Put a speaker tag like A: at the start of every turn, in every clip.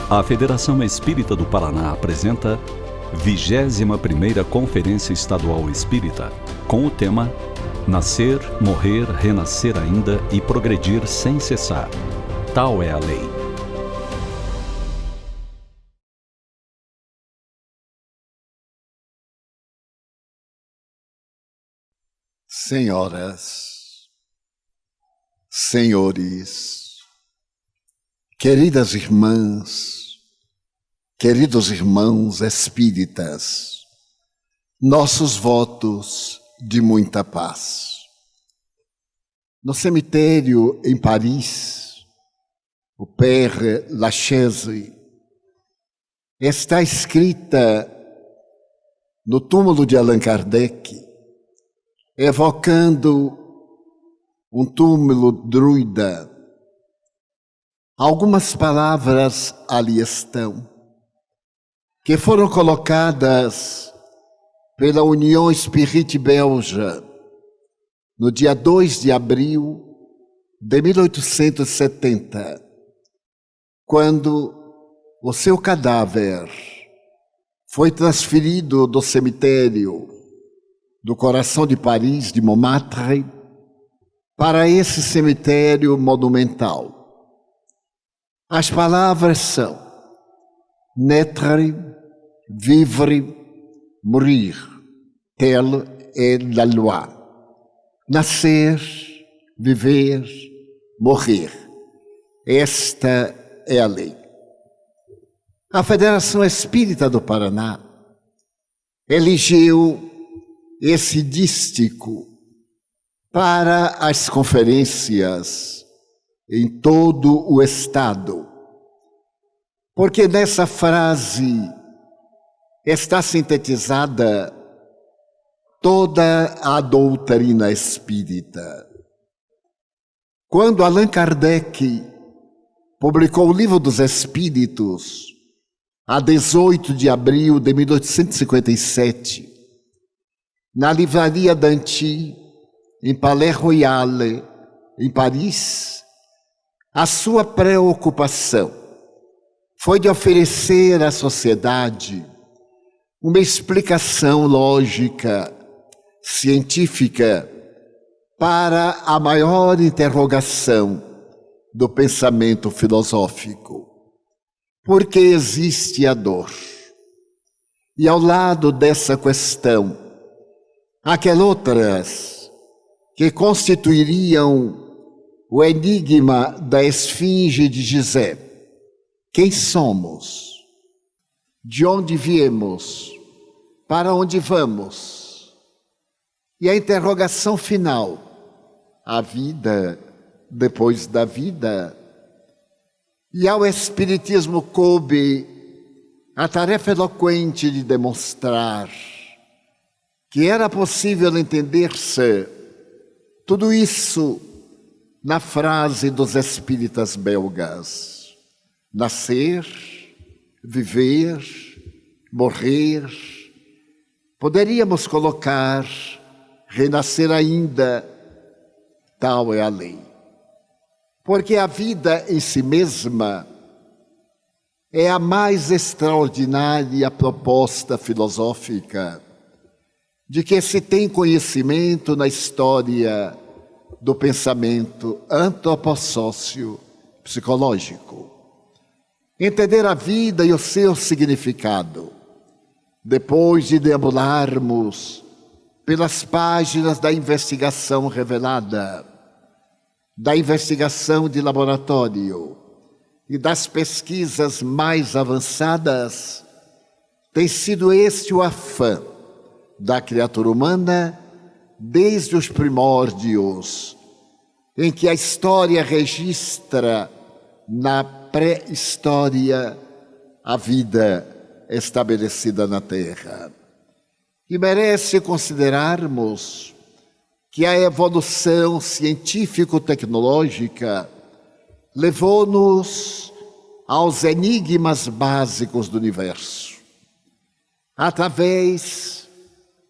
A: A Federação Espírita do Paraná apresenta 21ª Conferência Estadual Espírita, com o tema Nascer, Morrer, Renascer ainda e Progredir sem cessar. Tal é a lei.
B: Senhoras, senhores, queridas irmãs, queridos irmãos espíritas, nossos votos de muita paz. No cemitério em Paris, o Père Lachaise, está escrita no túmulo de Allan Kardec, evocando um túmulo druida. Algumas palavras ali estão, que foram colocadas pela União Espírita Belga no dia 2 de abril de 1870, quando o seu cadáver foi transferido do cemitério do coração de Paris, de Montmartre, para esse cemitério monumental. As palavras são naître, vivre, mourir. Telle est la loi. Nascer, viver, morrer. Esta é a lei. A Federação Espírita do Paraná elegeu esse dístico para as conferências em todo o estado, porque nessa frase está sintetizada toda a doutrina espírita. Quando Allan Kardec publicou o Livro dos Espíritos, a 18 de abril de 1857, na livraria Danty, em Palais Royal, em Paris, a sua preocupação foi de oferecer à sociedade uma explicação lógica, científica, para a maior interrogação do pensamento filosófico. Por que existe a dor? E ao lado dessa questão, aquelas outras que constituiriam o enigma da esfinge de Gizé. Quem somos? De onde viemos? Para onde vamos? E a interrogação final: a vida depois da vida. E ao Espiritismo coube a tarefa eloquente de demonstrar que era possível entender-se tudo isso na frase dos espíritas belgas: nascer, viver, morrer. Poderíamos colocar renascer ainda, tal é a lei. Porque a vida em si mesma é a mais extraordinária proposta filosófica de que se tem conhecimento na história do pensamento antropossócio psicológico. Entender a vida e o seu significado, depois de deambularmos pelas páginas da investigação revelada, da investigação de laboratório e das pesquisas mais avançadas, tem sido este o afã da criatura humana desde os primórdios, em que a história registra na pré-história a vida estabelecida na Terra. E merece considerarmos que a evolução científico-tecnológica levou-nos aos enigmas básicos do universo. Através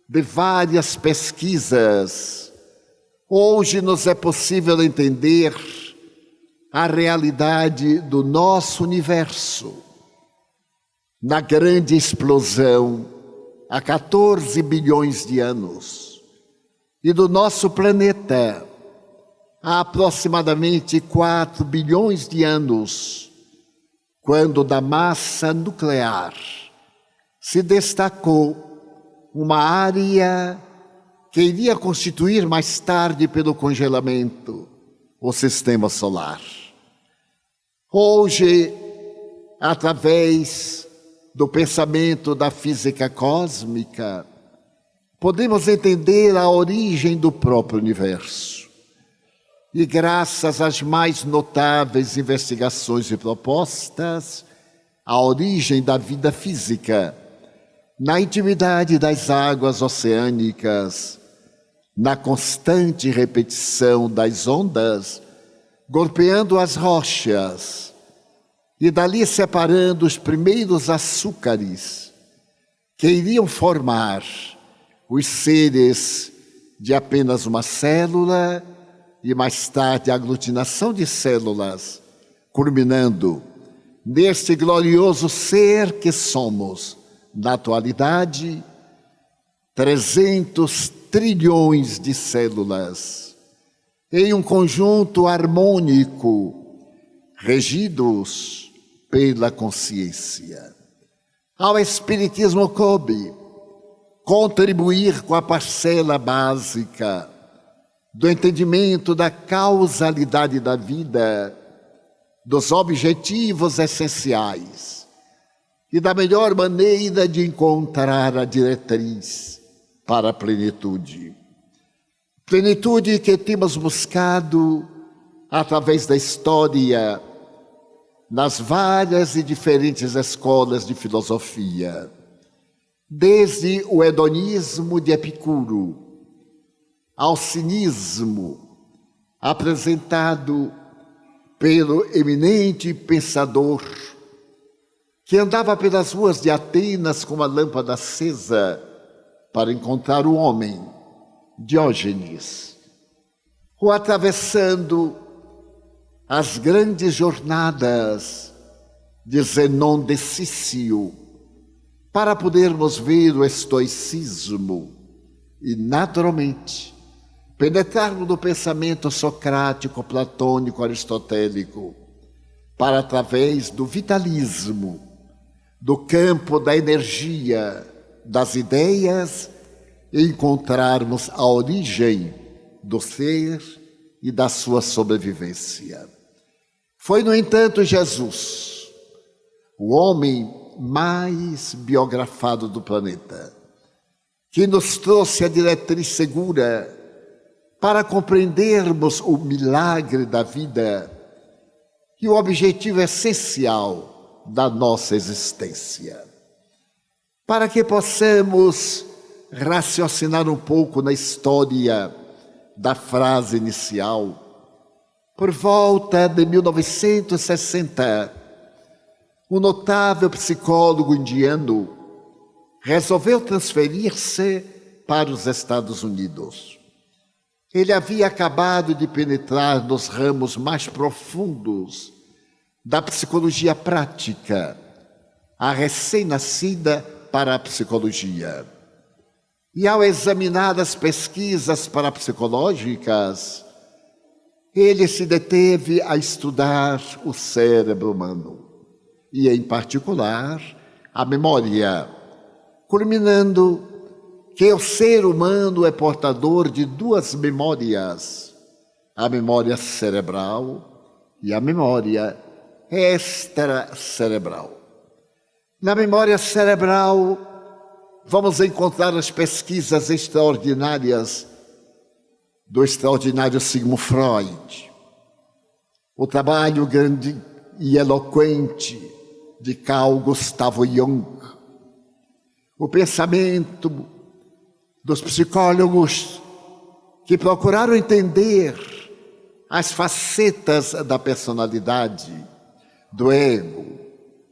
B: de várias pesquisas, hoje nos é possível entender a realidade do nosso universo, na grande explosão há 14 bilhões de anos, e do nosso planeta há aproximadamente 4 bilhões de anos, quando da massa nuclear se destacou uma área que iria constituir mais tarde, pelo congelamento, o sistema solar. Hoje, através do pensamento da física cósmica, podemos entender a origem do próprio universo. E graças às mais notáveis investigações e propostas, a origem da vida física, na intimidade das águas oceânicas, na constante repetição das ondas, golpeando as rochas, e dali separando os primeiros açúcares que iriam formar os seres de apenas uma célula e mais tarde a aglutinação de células, culminando neste glorioso ser que somos, na atualidade, 300 trilhões de células, em um conjunto harmônico, regidos pela consciência. Ao Espiritismo coube contribuir com a parcela básica do entendimento da causalidade da vida, dos objetivos essenciais e da melhor maneira de encontrar a diretriz para a plenitude. Plenitude que temos buscado através da história, nas várias e diferentes escolas de filosofia, desde o hedonismo de Epicuro ao cinismo apresentado pelo eminente pensador que andava pelas ruas de Atenas com uma lâmpada acesa para encontrar o homem, Diógenes, ou atravessando as grandes jornadas de Zenão de Cício, para podermos ver o estoicismo e, naturalmente, penetrarmos no pensamento socrático, platônico, aristotélico, para, através do vitalismo, do campo da energia, das ideias, encontrarmos a origem do ser e da sua sobrevivência. Foi, no entanto, Jesus, o homem mais biografado do planeta, que nos trouxe a diretriz segura para compreendermos o milagre da vida e o objetivo essencial da nossa existência. Para que possamos raciocinar um pouco na história da frase inicial, por volta de 1960, um notável psicólogo indiano resolveu transferir-se para os Estados Unidos. Ele havia acabado de penetrar nos ramos mais profundos da psicologia prática, a recém-nascida para a psicologia. E ao examinar as pesquisas parapsicológicas, ele se deteve a estudar o cérebro humano, e em particular a memória, culminando que o ser humano é portador de duas memórias, a memória cerebral e a memória extracerebral. Na memória cerebral, vamos encontrar as pesquisas extraordinárias do extraordinário Sigmund Freud, o trabalho grande e eloquente de Carl Gustav Jung, o pensamento dos psicólogos que procuraram entender as facetas da personalidade, do ego,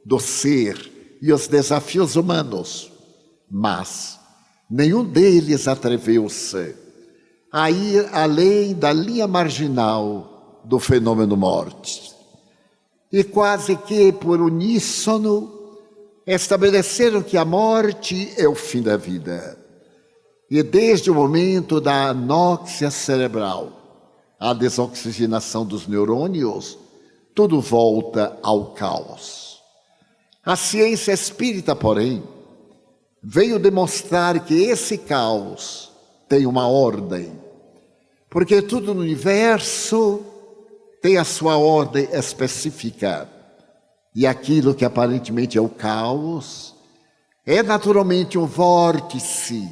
B: do ser e os desafios humanos, mas nenhum deles atreveu-se a ir além da linha marginal do fenômeno morte. E quase que por uníssono estabeleceram que a morte é o fim da vida. E desde o momento da anóxia cerebral, a desoxigenação dos neurônios, tudo volta ao caos. A ciência espírita, porém, veio demonstrar que esse caos tem uma ordem, porque tudo no universo tem a sua ordem específica. E aquilo que aparentemente é o caos é naturalmente um vórtice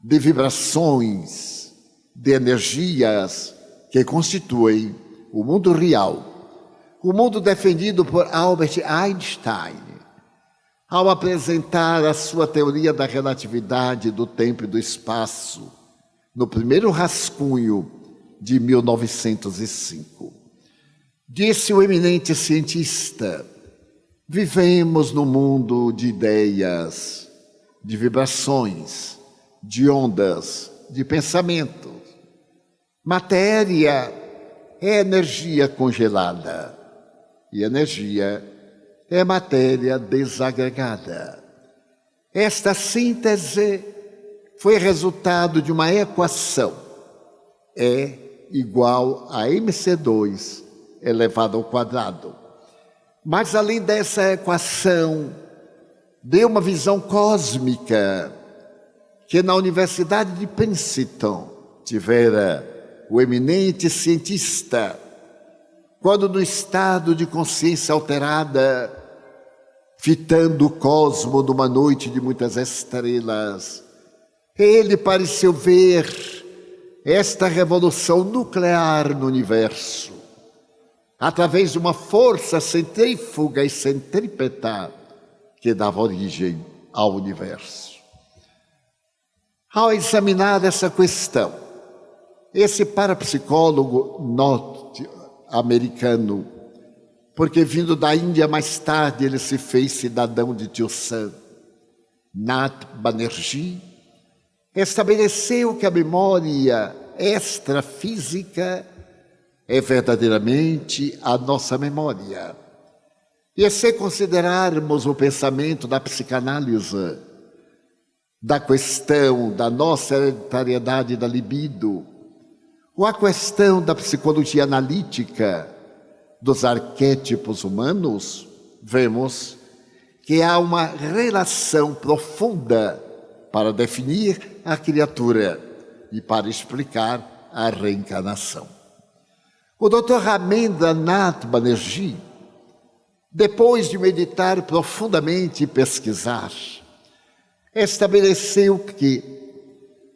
B: de vibrações, de energias que constituem o mundo real. O mundo defendido por Albert Einstein, ao apresentar a sua teoria da relatividade do tempo e do espaço, no primeiro rascunho de 1905. Disse o eminente cientista: vivemos num mundo de ideias, de vibrações, de ondas, de pensamentos. Matéria é energia congelada e energia é matéria desagregada. Esta síntese foi resultado de uma equação. E igual a mc2 elevado ao quadrado. Mas além dessa equação, deu uma visão cósmica que na Universidade de Princeton tivera o eminente cientista, quando no estado de consciência alterada, fitando o cosmo numa noite de muitas estrelas, ele pareceu ver esta revolução nuclear no universo, através de uma força centrífuga e centrípeta que dava origem ao universo. Ao examinar essa questão, esse parapsicólogo norte-americano, porque vindo da Índia mais tarde ele se fez cidadão de Tiosan, Nat Banerjee, estabeleceu que a memória extrafísica é verdadeiramente a nossa memória. E se considerarmos o pensamento da psicanálise, da questão da nossa hereditariedade da libido, ou a questão da psicologia analítica dos arquétipos humanos, vemos que há uma relação profunda para definir a criatura e para explicar a reencarnação. O Dr. Ramendra Nath Banerjee, depois de meditar profundamente e pesquisar, estabeleceu que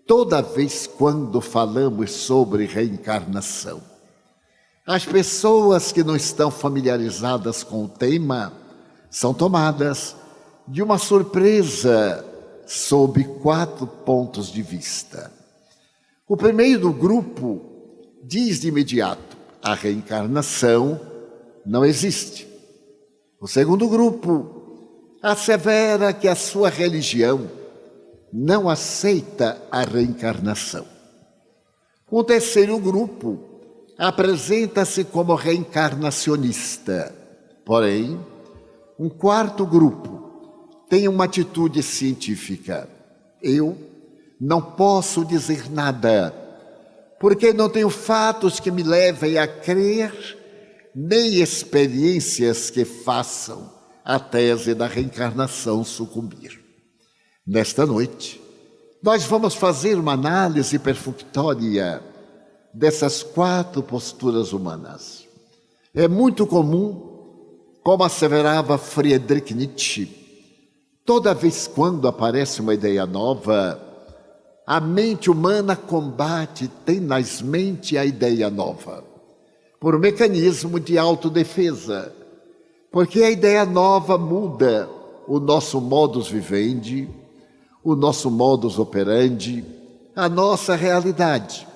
B: toda vez quando falamos sobre reencarnação, as pessoas que não estão familiarizadas com o tema são tomadas de uma surpresa sob 4 pontos de vista. O primeiro grupo diz de imediato: a reencarnação não existe. O segundo grupo assevera que a sua religião não aceita a reencarnação. O terceiro grupo apresenta-se como reencarnacionista. Porém, um quarto grupo tem uma atitude científica. Eu não posso dizer nada, porque não tenho fatos que me levem a crer, nem experiências que façam a tese da reencarnação sucumbir. Nesta noite, nós vamos fazer uma análise perfunctória dessas 4 posturas humanas. É muito comum, como asseverava Friedrich Nietzsche, toda vez quando aparece uma ideia nova, a mente humana combate tenazmente a ideia nova, por um mecanismo de autodefesa, porque a ideia nova muda o nosso modus vivendi, o nosso modus operandi, a nossa realidade.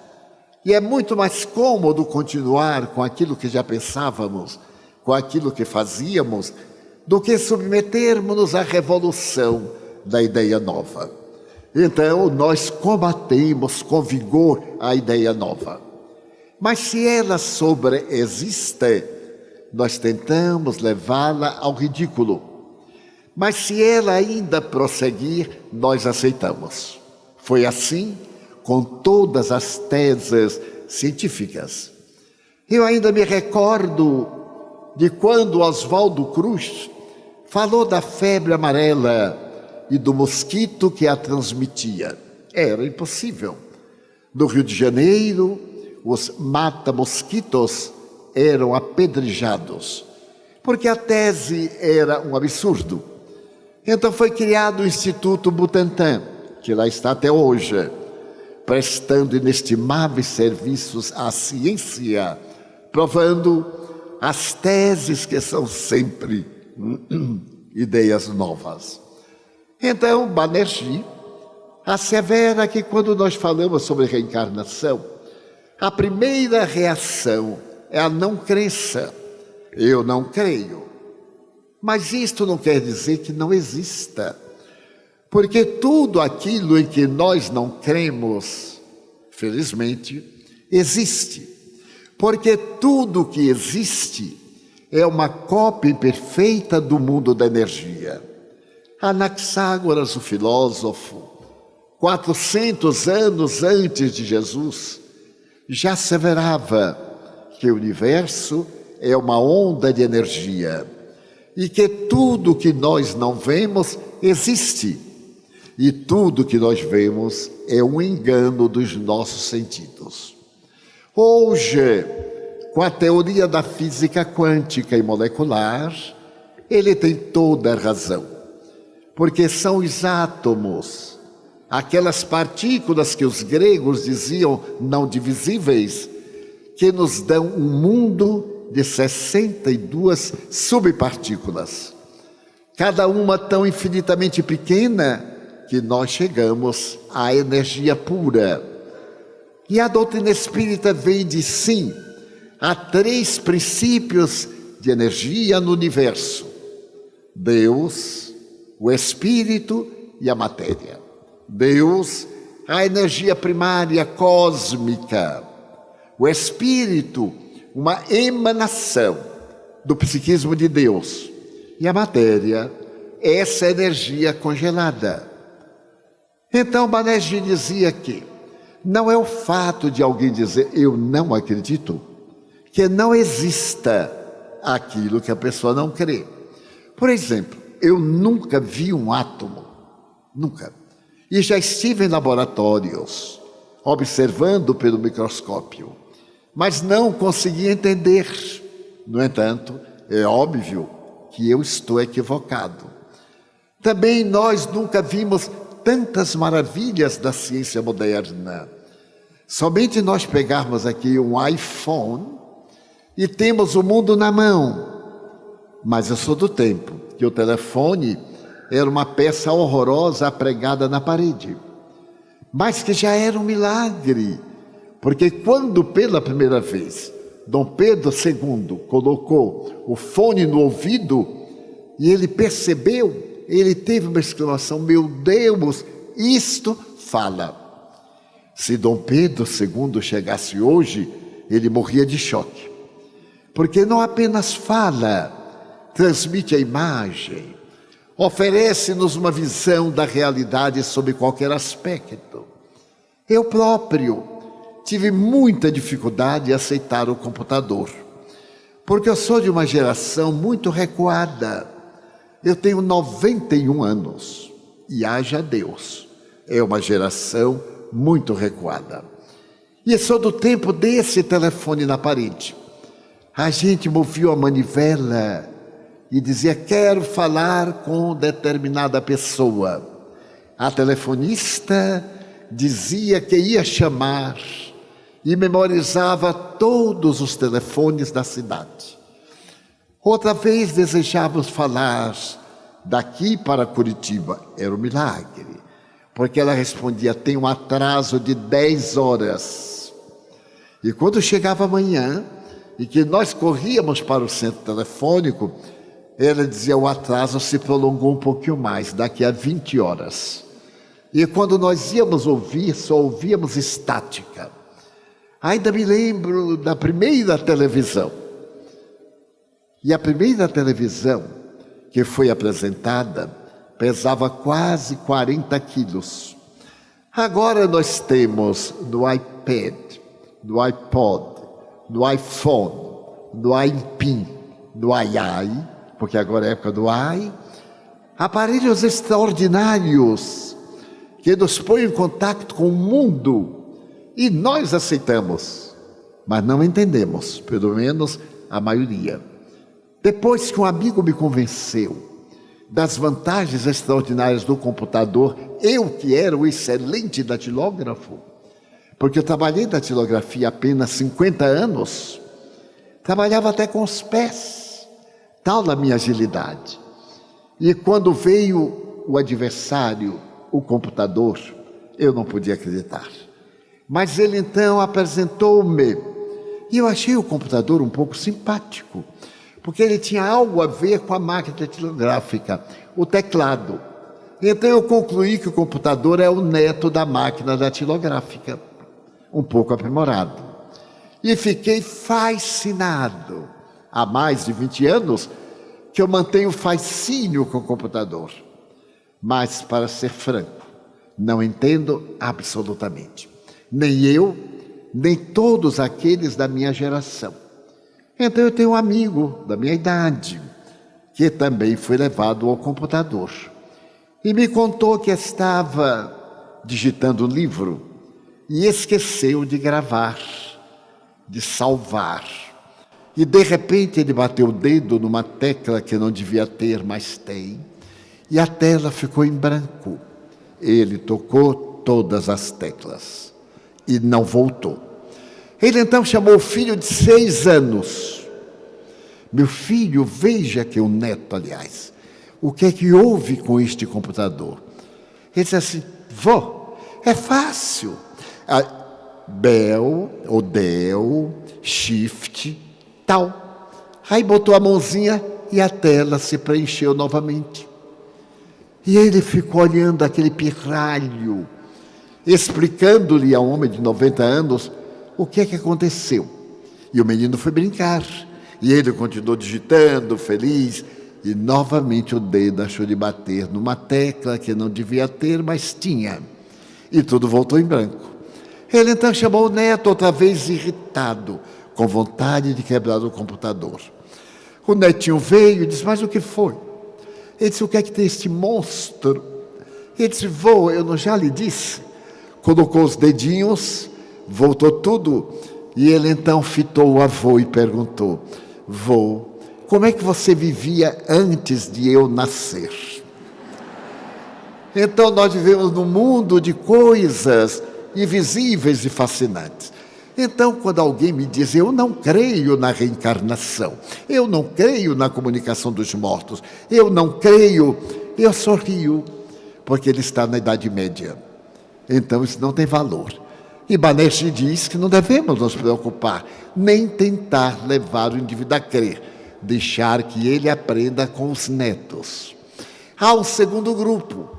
B: E é muito mais cômodo continuar com aquilo que já pensávamos, com aquilo que fazíamos, do que submetermos-nos à revolução da ideia nova. Então, nós combatemos com vigor a ideia nova. Mas se ela sobreexiste, nós tentamos levá-la ao ridículo. Mas se ela ainda prosseguir, nós aceitamos. Foi assim com todas as teses científicas. Eu ainda me recordo de quando Oswaldo Cruz falou da febre amarela e do mosquito que a transmitia. Era impossível. No Rio de Janeiro, os mata-mosquitos eram apedrejados, porque a tese era um absurdo. Então foi criado o Instituto Butantan, que lá está até hoje, prestando inestimáveis serviços à ciência, provando as teses que são sempre ideias novas. Então, Banerjee assevera que quando nós falamos sobre reencarnação, a primeira reação é a não crença. Eu não creio. Mas isto não quer dizer que não exista. Porque tudo aquilo em que nós não cremos, felizmente, existe. Porque tudo que existe é uma cópia imperfeita do mundo da energia. Anaxágoras, o filósofo, 400 anos antes de Jesus, já asseverava que o universo é uma onda de energia e que tudo que nós não vemos existe. E tudo que nós vemos é um engano dos nossos sentidos. Hoje, com a teoria da física quântica e molecular, ele tem toda a razão. Porque são os átomos, aquelas partículas que os gregos diziam não divisíveis, que nos dão um mundo de 62 subpartículas. Cada uma tão infinitamente pequena que nós chegamos à energia pura. E a doutrina espírita vem de sim a 3 princípios de energia no universo: Deus, o Espírito e a matéria. Deus, a energia primária cósmica. O Espírito, uma emanação do psiquismo de Deus. E a matéria, essa energia congelada. Então, Banerjee dizia que não é o fato de alguém dizer eu não acredito, que não exista aquilo que a pessoa não crê. Por exemplo, eu nunca vi um átomo, nunca. E já estive em laboratórios, observando pelo microscópio, mas não consegui entender. No entanto, é óbvio que eu estou equivocado. Também nós nunca vimos tantas maravilhas da ciência moderna. Somente nós pegarmos aqui um iPhone e temos o mundo na mão. Mas eu sou do tempo que o telefone era uma peça horrorosa pregada na parede. Mas que já era um milagre, porque quando pela primeira vez Dom Pedro II colocou o fone no ouvido e ele percebeu, ele teve uma exclamação: meu Deus, isto fala. Se Dom Pedro II chegasse hoje, ele morria de choque. Porque não apenas fala, transmite a imagem, oferece-nos uma visão da realidade sob qualquer aspecto. Eu próprio tive muita dificuldade em aceitar o computador, porque eu sou de uma geração muito recuada. Eu tenho 91 anos, e haja Deus, é uma geração muito recuada. E sou do tempo desse telefone na parede. A gente movia a manivela e dizia: quero falar com determinada pessoa. A telefonista dizia que ia chamar e memorizava todos os telefones da cidade. Outra vez desejávamos falar daqui para Curitiba. Era um milagre, porque ela respondia: tem um atraso de 10 horas. E quando chegava amanhã, e que nós corríamos para o centro telefônico, ela dizia: o atraso se prolongou um pouquinho mais, daqui a 20 horas. E quando nós íamos ouvir, só ouvíamos estática. Ainda me lembro da primeira televisão. E a primeira televisão que foi apresentada pesava quase 40 quilos. Agora nós temos no iPad, no iPod, no iPhone, no iPin, no AI, porque agora é a época do AI, aparelhos extraordinários que nos põem em contato com o mundo e nós aceitamos, mas não entendemos, pelo menos a maioria. Depois que um amigo me convenceu das vantagens extraordinárias do computador, eu que era o excelente datilógrafo, porque eu trabalhei datilografia apenas 50 anos, trabalhava até com os pés, tal a minha agilidade. E quando veio o adversário, o computador, eu não podia acreditar. Mas ele então apresentou-me, e eu achei o computador um pouco simpático, porque ele tinha algo a ver com a máquina datilográfica, o teclado. Então eu concluí que o computador é o neto da máquina datilográfica, um pouco aprimorado. E fiquei fascinado. Há mais de 20 anos que eu mantenho fascínio com o computador. Mas, para ser franco, não entendo absolutamente. Nem eu, nem todos aqueles da minha geração. Então eu tenho um amigo da minha idade, que também foi levado ao computador. E me contou que estava digitando um livro e esqueceu de gravar, de salvar. E de repente ele bateu o dedo numa tecla que não devia ter, mas tem. E a tela ficou em branco. Ele tocou todas as teclas e não voltou. Ele então chamou o filho de 6 anos. Meu filho, veja que o neto, aliás, o que é que houve com este computador? Ele disse assim, vó, é fácil. Bell, ou Del, Shift, tal. Aí botou a mãozinha e a tela se preencheu novamente. E ele ficou olhando aquele pirralho, explicando-lhe a um homem de 90 anos o que é que aconteceu. E o menino foi brincar. E ele continuou digitando, feliz. E novamente o dedo achou de bater numa tecla que não devia ter, mas tinha. E tudo voltou em branco. Ele então chamou o neto, outra vez irritado, com vontade de quebrar o computador. O netinho veio e disse, mas o que foi? Ele disse, o que é que tem este monstro? Ele disse, vô, eu não já lhe disse? Colocou os dedinhos, voltou tudo, e ele então fitou o avô e perguntou, vô, como é que você vivia antes de eu nascer? Então nós vivemos num mundo de coisas invisíveis e fascinantes. Então, quando alguém me diz, eu não creio na reencarnação, eu não creio na comunicação dos mortos, eu não creio, eu sorrio, porque ele está na Idade Média. Então, isso não tem valor. E Banerjee diz que não devemos nos preocupar, nem tentar levar o indivíduo a crer, deixar que ele aprenda com os netos. Há um segundo grupo,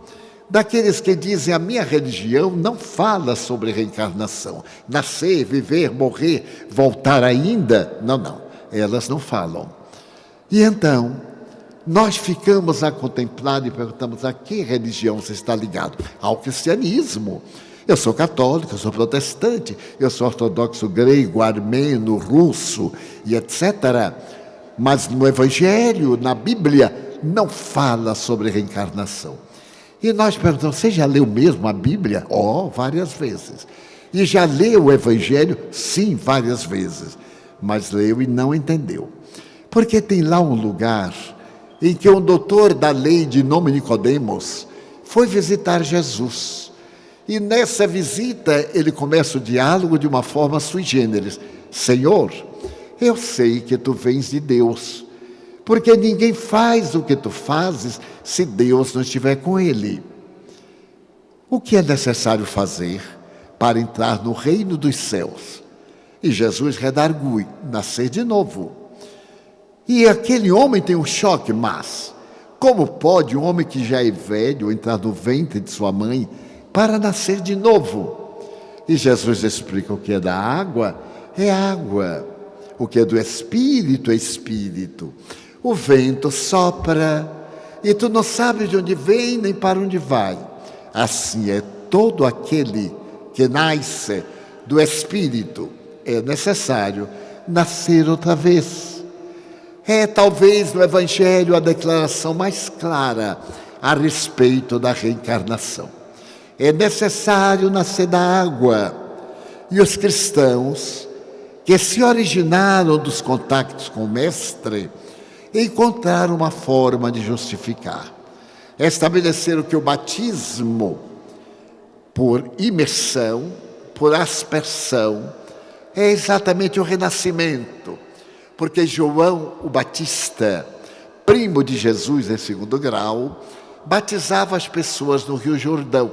B: daqueles que dizem, a minha religião não fala sobre reencarnação. Nascer, viver, morrer, voltar ainda. Não, elas não falam. E então, nós ficamos a contemplar e perguntamos, a que religião você está ligado? Ao cristianismo. Eu sou católico, eu sou protestante, eu sou ortodoxo grego, armeno, russo e etc. Mas no Evangelho, na Bíblia, não fala sobre reencarnação. E nós perguntamos, você já leu mesmo a Bíblia? Várias vezes. E já leu o Evangelho? Sim, várias vezes. Mas leu e não entendeu. Porque tem lá um lugar em que um doutor da lei de nome Nicodemos foi visitar Jesus. E nessa visita ele começa o diálogo de uma forma sui generis. Senhor, eu sei que tu vens de Deus, porque ninguém faz o que tu fazes se Deus não estiver com ele. O que é necessário fazer para entrar no reino dos céus? E Jesus redargui, nascer de novo. E aquele homem tem um choque, mas como pode um homem que já é velho entrar no ventre de sua mãe para nascer de novo? E Jesus explica, o que é da água é água, o que é do espírito é espírito. O vento sopra e tu não sabes de onde vem nem para onde vai. Assim é todo aquele que nasce do Espírito. É necessário nascer outra vez. É talvez no Evangelho a declaração mais clara a respeito da reencarnação. É necessário nascer da água. E os cristãos que se originaram dos contactos com o Mestre encontraram uma forma de justificar. Estabeleceram que o batismo por imersão, por aspersão, é exatamente o renascimento. Porque João o Batista, primo de Jesus em segundo grau, batizava as pessoas no Rio Jordão.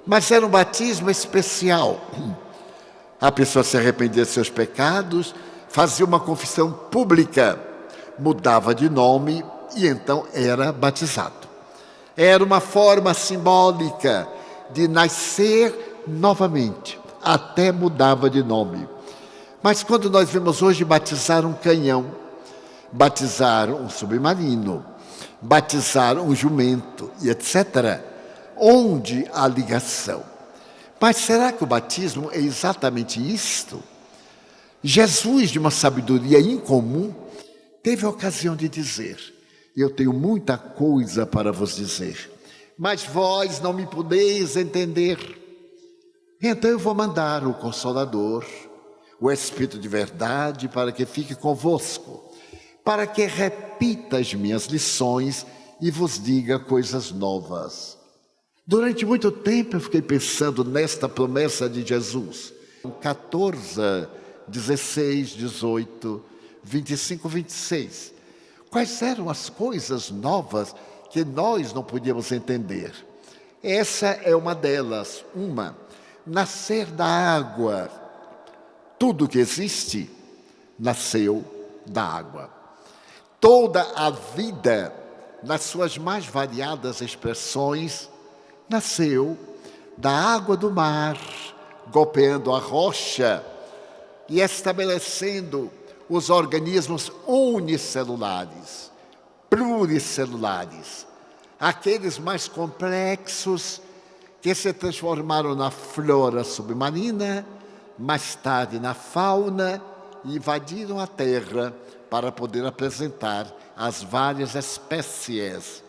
B: Mas era um batismo especial. A pessoa se arrependia de seus pecados, fazia uma confissão pública, mudava de nome e então era batizado. Era uma forma simbólica de nascer novamente, até mudava de nome. Mas quando nós vemos hoje batizar um canhão, batizar um submarino, batizar um jumento e etc., onde a ligação? Mas será que o batismo é exatamente isto? Jesus, de uma sabedoria incomum, teve a ocasião de dizer: eu tenho muita coisa para vos dizer, mas vós não me podeis entender. Então eu vou mandar o Consolador, o Espírito de verdade, para que fique convosco, para que repita as minhas lições e vos diga coisas novas. Durante muito tempo eu fiquei pensando nesta promessa de Jesus. 14, 16, 18, 25, 26. Quais eram as coisas novas que nós não podíamos entender? Essa é uma delas. Nascer da água. Tudo que existe nasceu da água. Toda a vida, nas suas mais variadas expressões, nasceu da água do mar, golpeando a rocha e estabelecendo os organismos unicelulares, pluricelulares, aqueles mais complexos que se transformaram na flora submarina, mais tarde na fauna, e invadiram a Terra para poder apresentar as várias espécies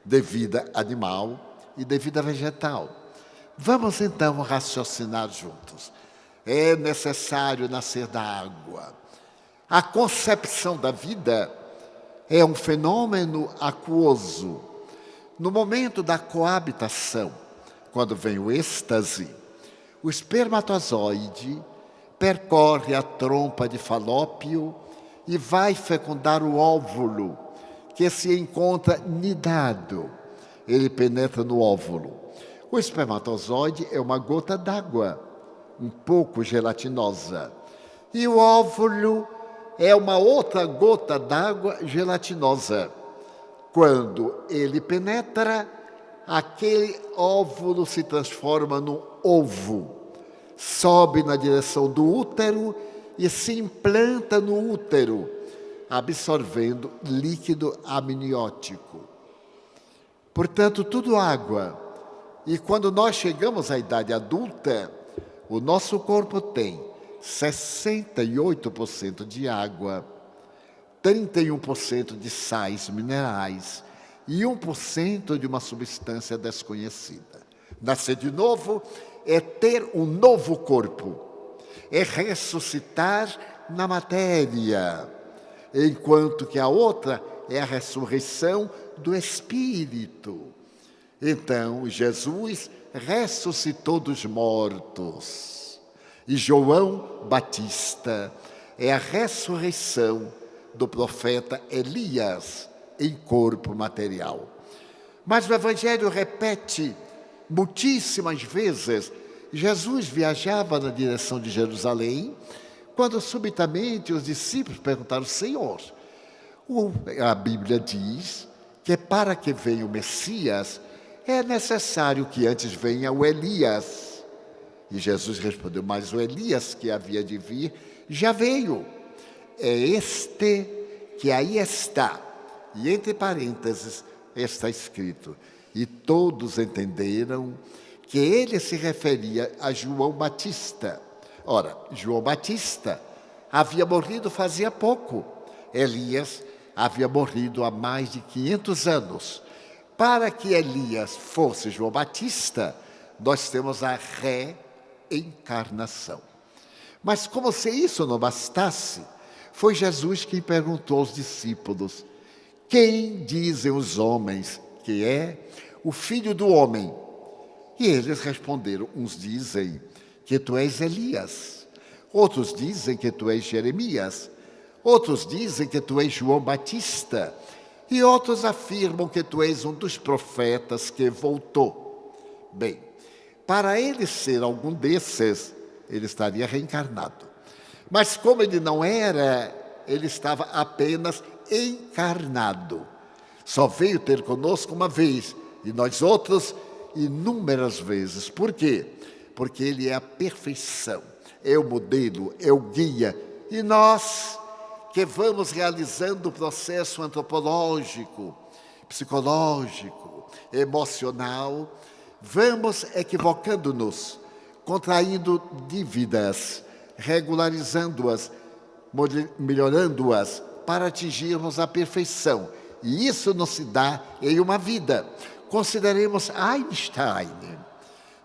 B: de vida animal e de vida vegetal. Vamos então raciocinar juntos. É necessário nascer da água. A concepção da vida é um fenômeno aquoso. No momento da coabitação, quando vem o êxtase, o espermatozoide percorre a trompa de Falópio e vai fecundar o óvulo, que se encontra nidado. Ele penetra no óvulo. O espermatozoide é uma gota d'água, um pouco gelatinosa. E o óvulo é uma outra gota d'água gelatinosa. Quando ele penetra, aquele óvulo se transforma num ovo, sobe na direção do útero e se implanta no útero, absorvendo líquido amniótico. Portanto, tudo água. E quando nós chegamos à idade adulta, o nosso corpo tem 68% de água, 31% de sais minerais e 1% de uma substância desconhecida. Nascer de novo é ter um novo corpo, é ressuscitar na matéria, enquanto que a outra é a ressurreição do Espírito. Então, Jesus ressuscitou dos mortos. E João Batista é a ressurreição do profeta Elias em corpo material. Mas o Evangelho repete muitíssimas vezes. Jesus viajava na direção de Jerusalém, quando subitamente os discípulos perguntaram: Senhor, a Bíblia diz que para que venha o Messias, é necessário que antes venha o Elias. E Jesus respondeu: mas o Elias que havia de vir já veio. É este que aí está. E entre parênteses, está escrito: e todos entenderam que ele se referia a João Batista. Ora, João Batista havia morrido fazia pouco. Elias havia morrido há mais de 500 anos. Para que Elias fosse João Batista, nós temos a reencarnação. Mas como se isso não bastasse, foi Jesus quem perguntou aos discípulos: quem dizem os homens que é o Filho do Homem? E eles responderam: uns dizem que tu és Elias, outros dizem que tu és Jeremias, outros dizem que tu és João Batista, e outros afirmam que tu és um dos profetas que voltou. Bem, para ele ser algum desses, ele estaria reencarnado. Mas como ele não era, ele estava apenas encarnado. Só veio ter conosco uma vez, e nós outros inúmeras vezes. Por quê? Porque ele é a perfeição, é o modelo, é o guia. E nós que vamos realizando o processo antropológico, psicológico, emocional, vamos equivocando-nos, contraindo dívidas, regularizando-as, melhorando-as, para atingirmos a perfeição. E isso não se dá em uma vida. Consideremos Einstein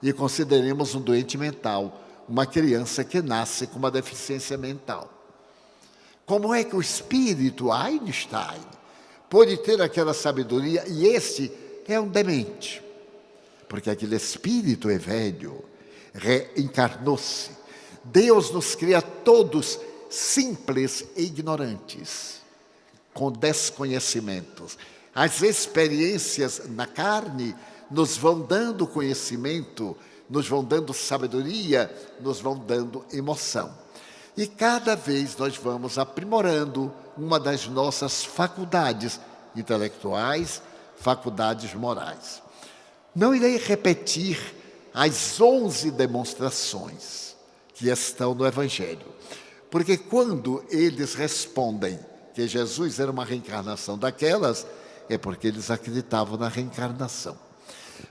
B: e consideremos um doente mental, uma criança que nasce com uma deficiência mental. Como é que o espírito Einstein pôde ter aquela sabedoria e este é um demente? Porque aquele espírito é velho, reencarnou-se. Deus nos cria todos simples e ignorantes, com desconhecimentos. As experiências na carne nos vão dando conhecimento, nos vão dando sabedoria, nos vão dando emoção. E cada vez nós vamos aprimorando uma das nossas faculdades intelectuais, faculdades morais. Não irei repetir as 11 demonstrações que estão no Evangelho, porque quando eles respondem que Jesus era uma reencarnação daquelas, é porque eles acreditavam na reencarnação.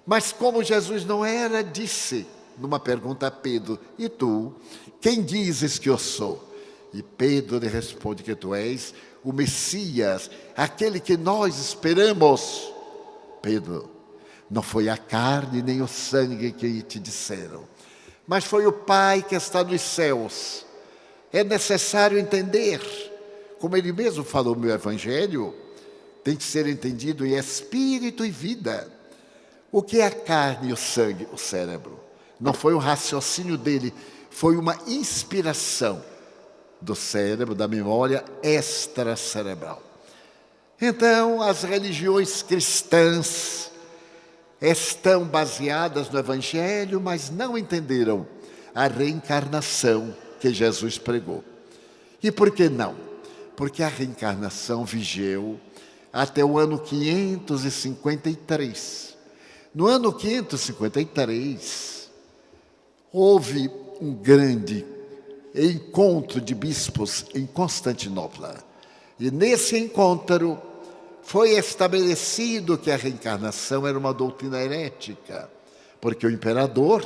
B: Mas como Jesus não era, disse numa pergunta a Pedro: e tu, quem dizes que eu sou? E Pedro lhe responde que tu és o Messias, aquele que nós esperamos. Pedro, não foi a carne nem o sangue que te disseram, mas foi o Pai que está nos céus. É necessário entender, como ele mesmo falou no meu Evangelho, tem que ser entendido em espírito e vida. O que é a carne e o sangue? O cérebro. Não foi um raciocínio dele, foi uma inspiração do cérebro, da memória extracerebral. Então, as religiões cristãs estão baseadas no Evangelho, mas não entenderam a reencarnação que Jesus pregou. E por que não? Porque a reencarnação vigeu até o ano 553. No ano 553, houve um grande encontro de bispos em Constantinopla. E nesse encontro foi estabelecido que a reencarnação era uma doutrina herética, porque o imperador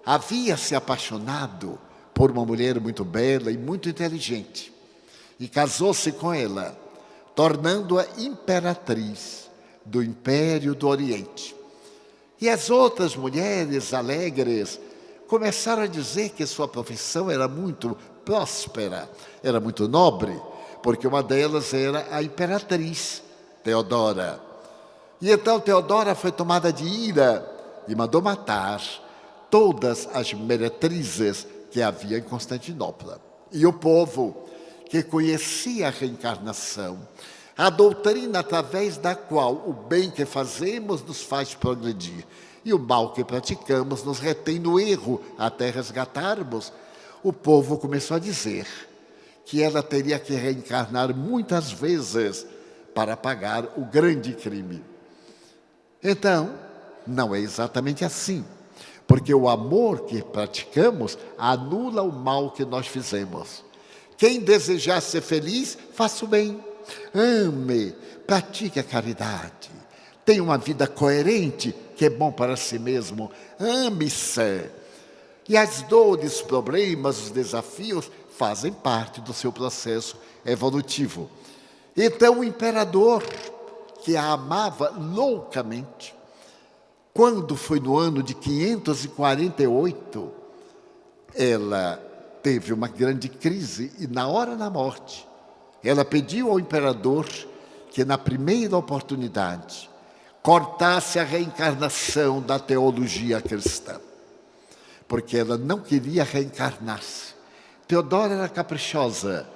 B: havia se apaixonado por uma mulher muito bela e muito inteligente, e casou-se com ela, tornando-a imperatriz do Império do Oriente. E as outras mulheres alegres começaram a dizer que sua profissão era muito próspera, era muito nobre, porque uma delas era a imperatriz Teodora. E então Teodora foi tomada de ira e mandou matar todas as meretrizes que havia em Constantinopla. E o povo que conhecia a reencarnação, a doutrina através da qual o bem que fazemos nos faz progredir e o mal que praticamos nos retém no erro até resgatarmos, o povo começou a dizer que ela teria que reencarnar muitas vezes para pagar o grande crime. Então, não é exatamente assim, porque o amor que praticamos anula o mal que nós fizemos. Quem desejar ser feliz, faça o bem, ame, pratique a caridade, tenha uma vida coerente, que é bom para si mesmo, ame-se. E as dores, os problemas, os desafios fazem parte do seu processo evolutivo. Então o imperador, que a amava loucamente, quando foi no ano de 548, ela teve uma grande crise e na hora da morte, ela pediu ao imperador que na primeira oportunidade cortasse a reencarnação da teologia cristã, porque ela não queria reencarnar-se. Teodora era caprichosa,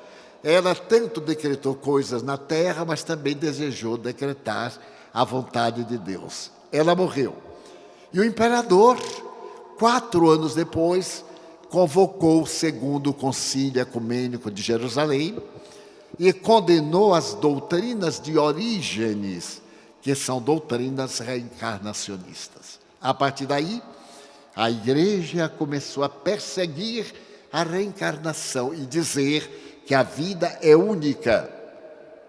B: ela tanto decretou coisas na terra, mas também desejou decretar a vontade de Deus. Ela morreu. E o imperador, 4 anos depois, convocou o segundo concílio ecumênico de Jerusalém e condenou as doutrinas de Orígenes, que são doutrinas reencarnacionistas. A partir daí, a igreja começou a perseguir a reencarnação e dizer que a vida é única.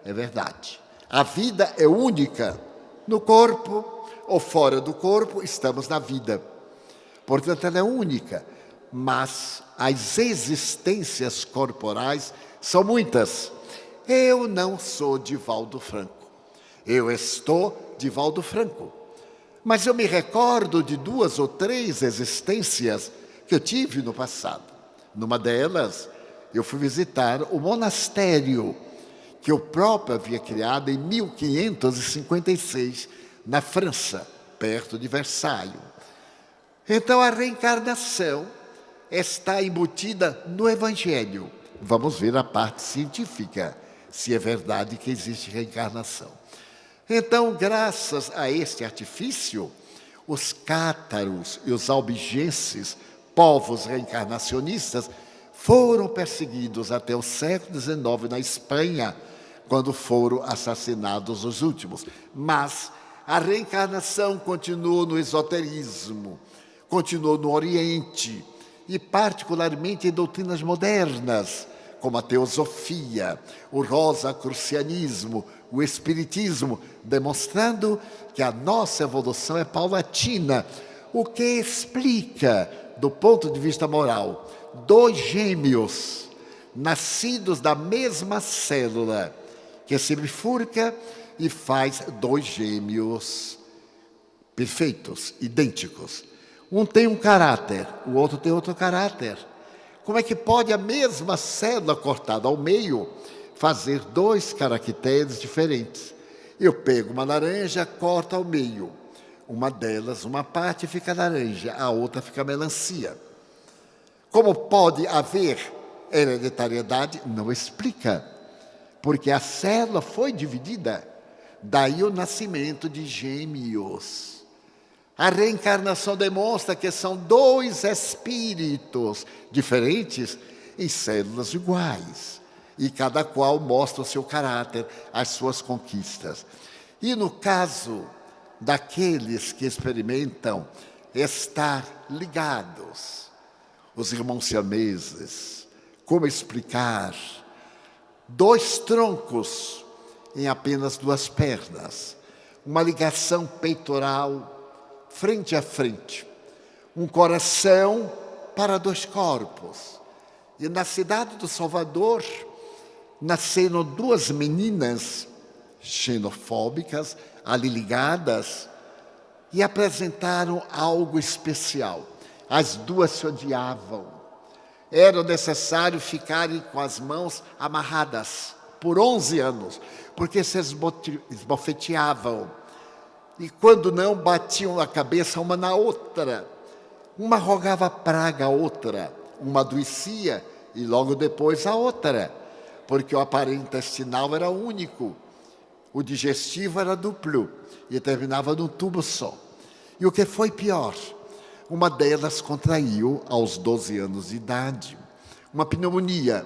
B: É verdade. A vida é única. No corpo ou fora do corpo, estamos na vida. Portanto, ela é única. Mas as existências corporais são muitas. Eu não sou Divaldo Franco. Eu estou Divaldo Franco. Mas eu me recordo de 2 ou 3 existências que eu tive no passado. Numa delas, eu fui visitar o monastério que eu próprio havia criado em 1556, na França, perto de Versailles. Então, a reencarnação está embutida no Evangelho. Vamos ver a parte científica, se é verdade que existe reencarnação. Então, graças a este artifício, os cátaros e os albigenses, povos reencarnacionistas, foram perseguidos até o século XIX na Espanha, quando foram assassinados os últimos. Mas a reencarnação continuou no esoterismo, continuou no Oriente, e particularmente em doutrinas modernas, como a teosofia, o rosacrucianismo, o espiritismo, demonstrando que a nossa evolução é paulatina, o que explica, do ponto de vista moral, 2 gêmeos, nascidos da mesma célula, que se bifurca e faz 2 gêmeos perfeitos, idênticos. Um tem um caráter, o outro tem outro caráter. Como é que pode a mesma célula cortada ao meio fazer 2 caracteres diferentes? Eu pego uma laranja, corto ao meio. Uma delas, uma parte fica laranja, a outra fica melancia. Como pode haver hereditariedade? Não explica, porque a célula foi dividida. Daí o nascimento de gêmeos. A reencarnação demonstra que são 2 espíritos diferentes em células iguais. E cada qual mostra o seu caráter, as suas conquistas. E no caso daqueles que experimentam estar ligados, os irmãos siameses, como explicar 2 troncos em apenas 2 pernas, uma ligação peitoral frente a frente, um coração para 2 corpos. E na cidade do Salvador nasceram 2 meninas xenofóbicas, ali ligadas, e apresentaram algo especial. As 2 se odiavam. Era necessário ficarem com as mãos amarradas por 11 anos, porque se esbofeteavam. E quando não, batiam a cabeça uma na outra. Uma rogava praga à outra, uma adoecia e logo depois a outra, porque o aparelho intestinal era único, o digestivo era duplo e terminava num tubo só. E o que foi pior, uma delas contraiu aos 12 anos de idade uma pneumonia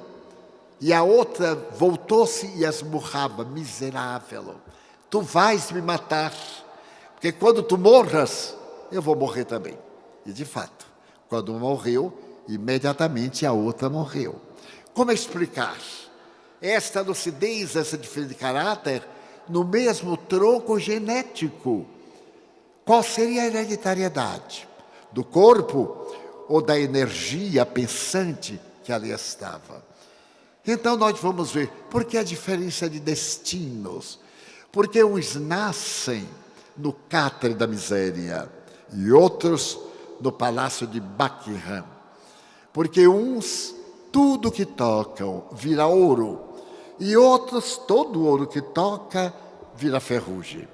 B: e a outra voltou-se e esmurrava: miserável, tu vais me matar, porque quando tu morras, eu vou morrer também. E de fato, quando uma morreu, imediatamente a outra morreu. Como explicar esta lucidez, essa diferença de caráter? no mesmo tronco genético. Qual seria a hereditariedade? Do corpo ou da energia pensante que ali estava? Então nós vamos ver por que a diferença de destinos. Porque uns nascem no catre da miséria e outros no palácio de Buckingham. Porque uns, tudo que tocam vira ouro, e outros, todo ouro que toca vira ferrugem.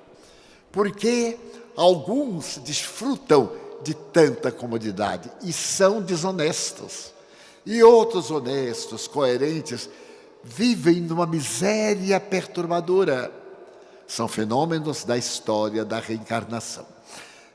B: Porque alguns desfrutam de tanta comodidade e são desonestos. E outros honestos, coerentes, vivem numa miséria perturbadora. São fenômenos da história da reencarnação.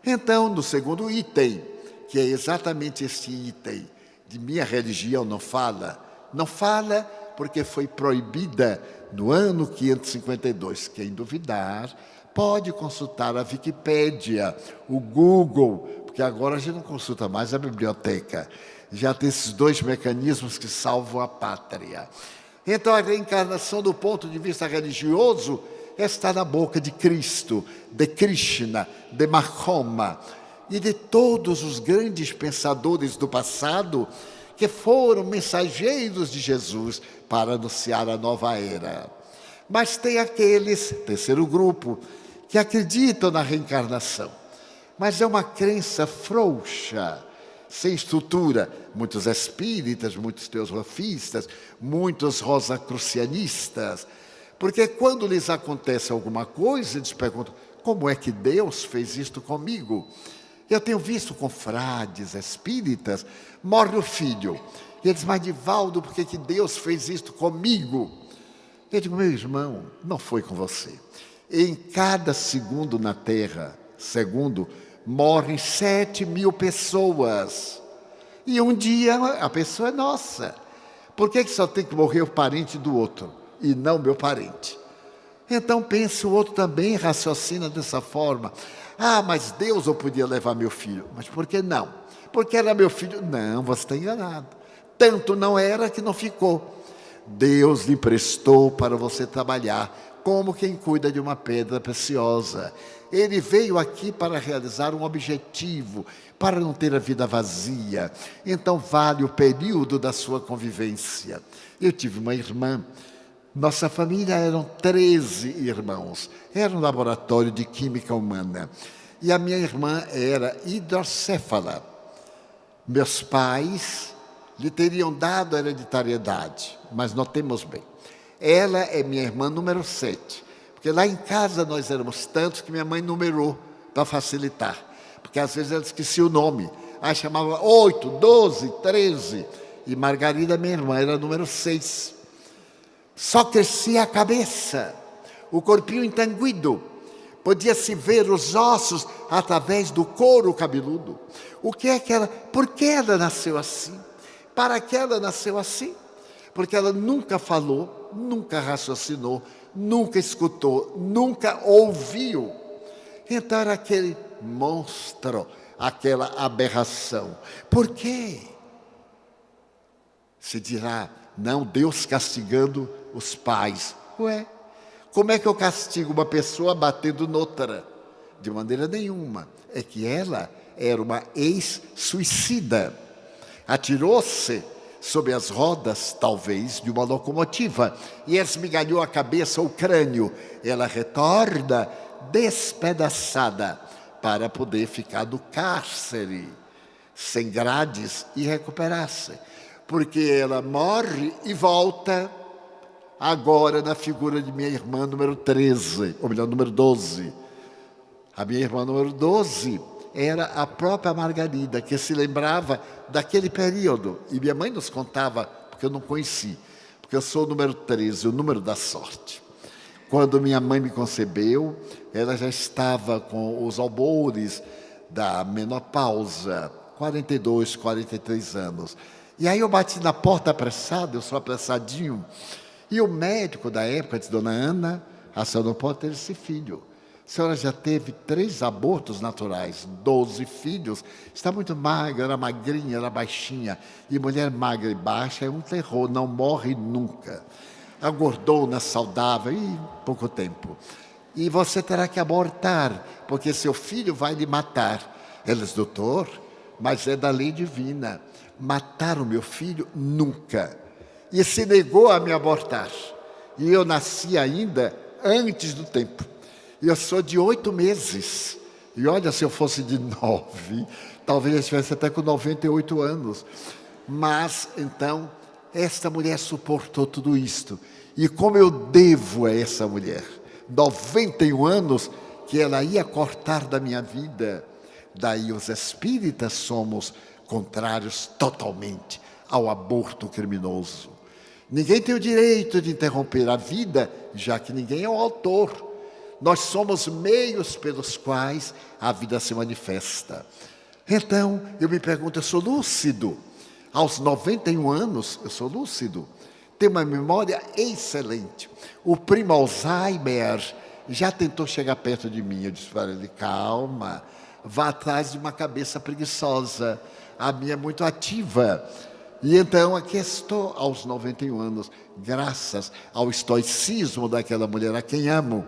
B: Então, no segundo item, que é exatamente este item de minha religião não fala porque foi proibida no ano 552. Quem duvidar pode consultar a Wikipédia, o Google, porque agora a gente não consulta mais a biblioteca. Já tem esses dois mecanismos que salvam a pátria. Então, a reencarnação, do ponto de vista religioso, está na boca de Cristo, de Krishna, de Mahoma e de todos os grandes pensadores do passado que foram mensageiros de Jesus para anunciar a nova era. Mas tem aqueles, terceiro grupo, que acreditam na reencarnação, mas é uma crença frouxa, sem estrutura. Muitos espíritas, muitos teosofistas, muitos rosacrucianistas, porque quando lhes acontece alguma coisa, eles perguntam: como é que Deus fez isto comigo? Eu tenho visto com frades espíritas, morre o filho, e eles: mas Divaldo, por que Deus fez isto comigo? Eu digo: meu irmão, não foi com você. Em cada segundo na Terra, morrem 7.000 pessoas. E um dia a pessoa é nossa. Por que só tem que morrer o parente do outro e não meu parente? Então pensa, o outro também raciocina dessa forma. Ah, mas Deus eu podia levar meu filho. Mas por que não? Porque era meu filho. Não, você está enganado. Tanto não era que não ficou. Deus lhe emprestou para você trabalhar como quem cuida de uma pedra preciosa. Ele veio aqui para realizar um objetivo, para não ter a vida vazia. Então vale o período da sua convivência. Eu tive uma irmã. Nossa família eram 13 irmãos. Era um laboratório de química humana. E a minha irmã era hidrocéfala. Meus pais lhe teriam dado hereditariedade, mas notemos bem. Ela é minha irmã número 7. Porque lá em casa nós éramos tantos que minha mãe numerou para facilitar. Porque às vezes ela esquecia o nome. Aí chamava 8, 12, 13. E Margarida, minha irmã, era número 6. Só crescia a cabeça, o corpinho entanguido. Podia-se ver os ossos através do couro cabeludo. Por que ela nasceu assim? Para que ela nasceu assim? Porque ela nunca falou, nunca raciocinou, nunca escutou, nunca ouviu. Então era aquele monstro, aquela aberração. Por quê? Se dirá: não, Deus castigando os pais. Ué, como é que eu castigo uma pessoa batendo noutra? De maneira nenhuma. É que ela era uma ex-suicida. Atirou-se sob as rodas, talvez, de uma locomotiva e esmigalhou a cabeça ou o crânio. Ela retorna despedaçada para poder ficar no cárcere, sem grades, e recuperar-se. Porque ela morre e volta agora na figura de minha irmã número 13, ou melhor, número 12. A minha irmã número 12 era a própria Margarida, que se lembrava daquele período. E minha mãe nos contava, porque eu não conheci, porque eu sou o número 13, o número da sorte. Quando minha mãe me concebeu, ela já estava com os albores da menopausa, 42, 43 anos. E aí eu bati na porta apressado, eu sou apressadinho, e o médico da época disse: dona Ana, a senhora não pode ter esse filho. A senhora já teve 3 abortos naturais, 12 filhos, está muito magra, era magrinha, era baixinha. E mulher magra e baixa é um terror, não morre nunca. A gordona saudável, e pouco tempo. e você terá que abortar, porque seu filho vai lhe matar. Ela disse: doutor, mas é da lei divina. Matar o meu filho, nunca. E se negou a me abortar. E eu nasci ainda antes do tempo. E eu sou de 8 meses. E olha, se eu fosse de 9, talvez eu estivesse até com 98 anos. Mas, então, esta mulher suportou tudo isto. E como eu devo a essa mulher 91 anos que ela ia cortar da minha vida. Daí os espíritas somos contrários totalmente ao aborto criminoso. Ninguém tem o direito de interromper a vida, já que ninguém é o autor. Nós somos meios pelos quais a vida se manifesta. Então, eu me pergunto, eu sou lúcido? Aos 91 anos, eu sou lúcido. Tenho uma memória excelente. O primo Alzheimer já tentou chegar perto de mim. Eu disse para ele: calma, vá atrás de uma cabeça preguiçosa. A minha é muito ativa. E então aqui estou aos 91 anos, graças ao estoicismo daquela mulher a quem amo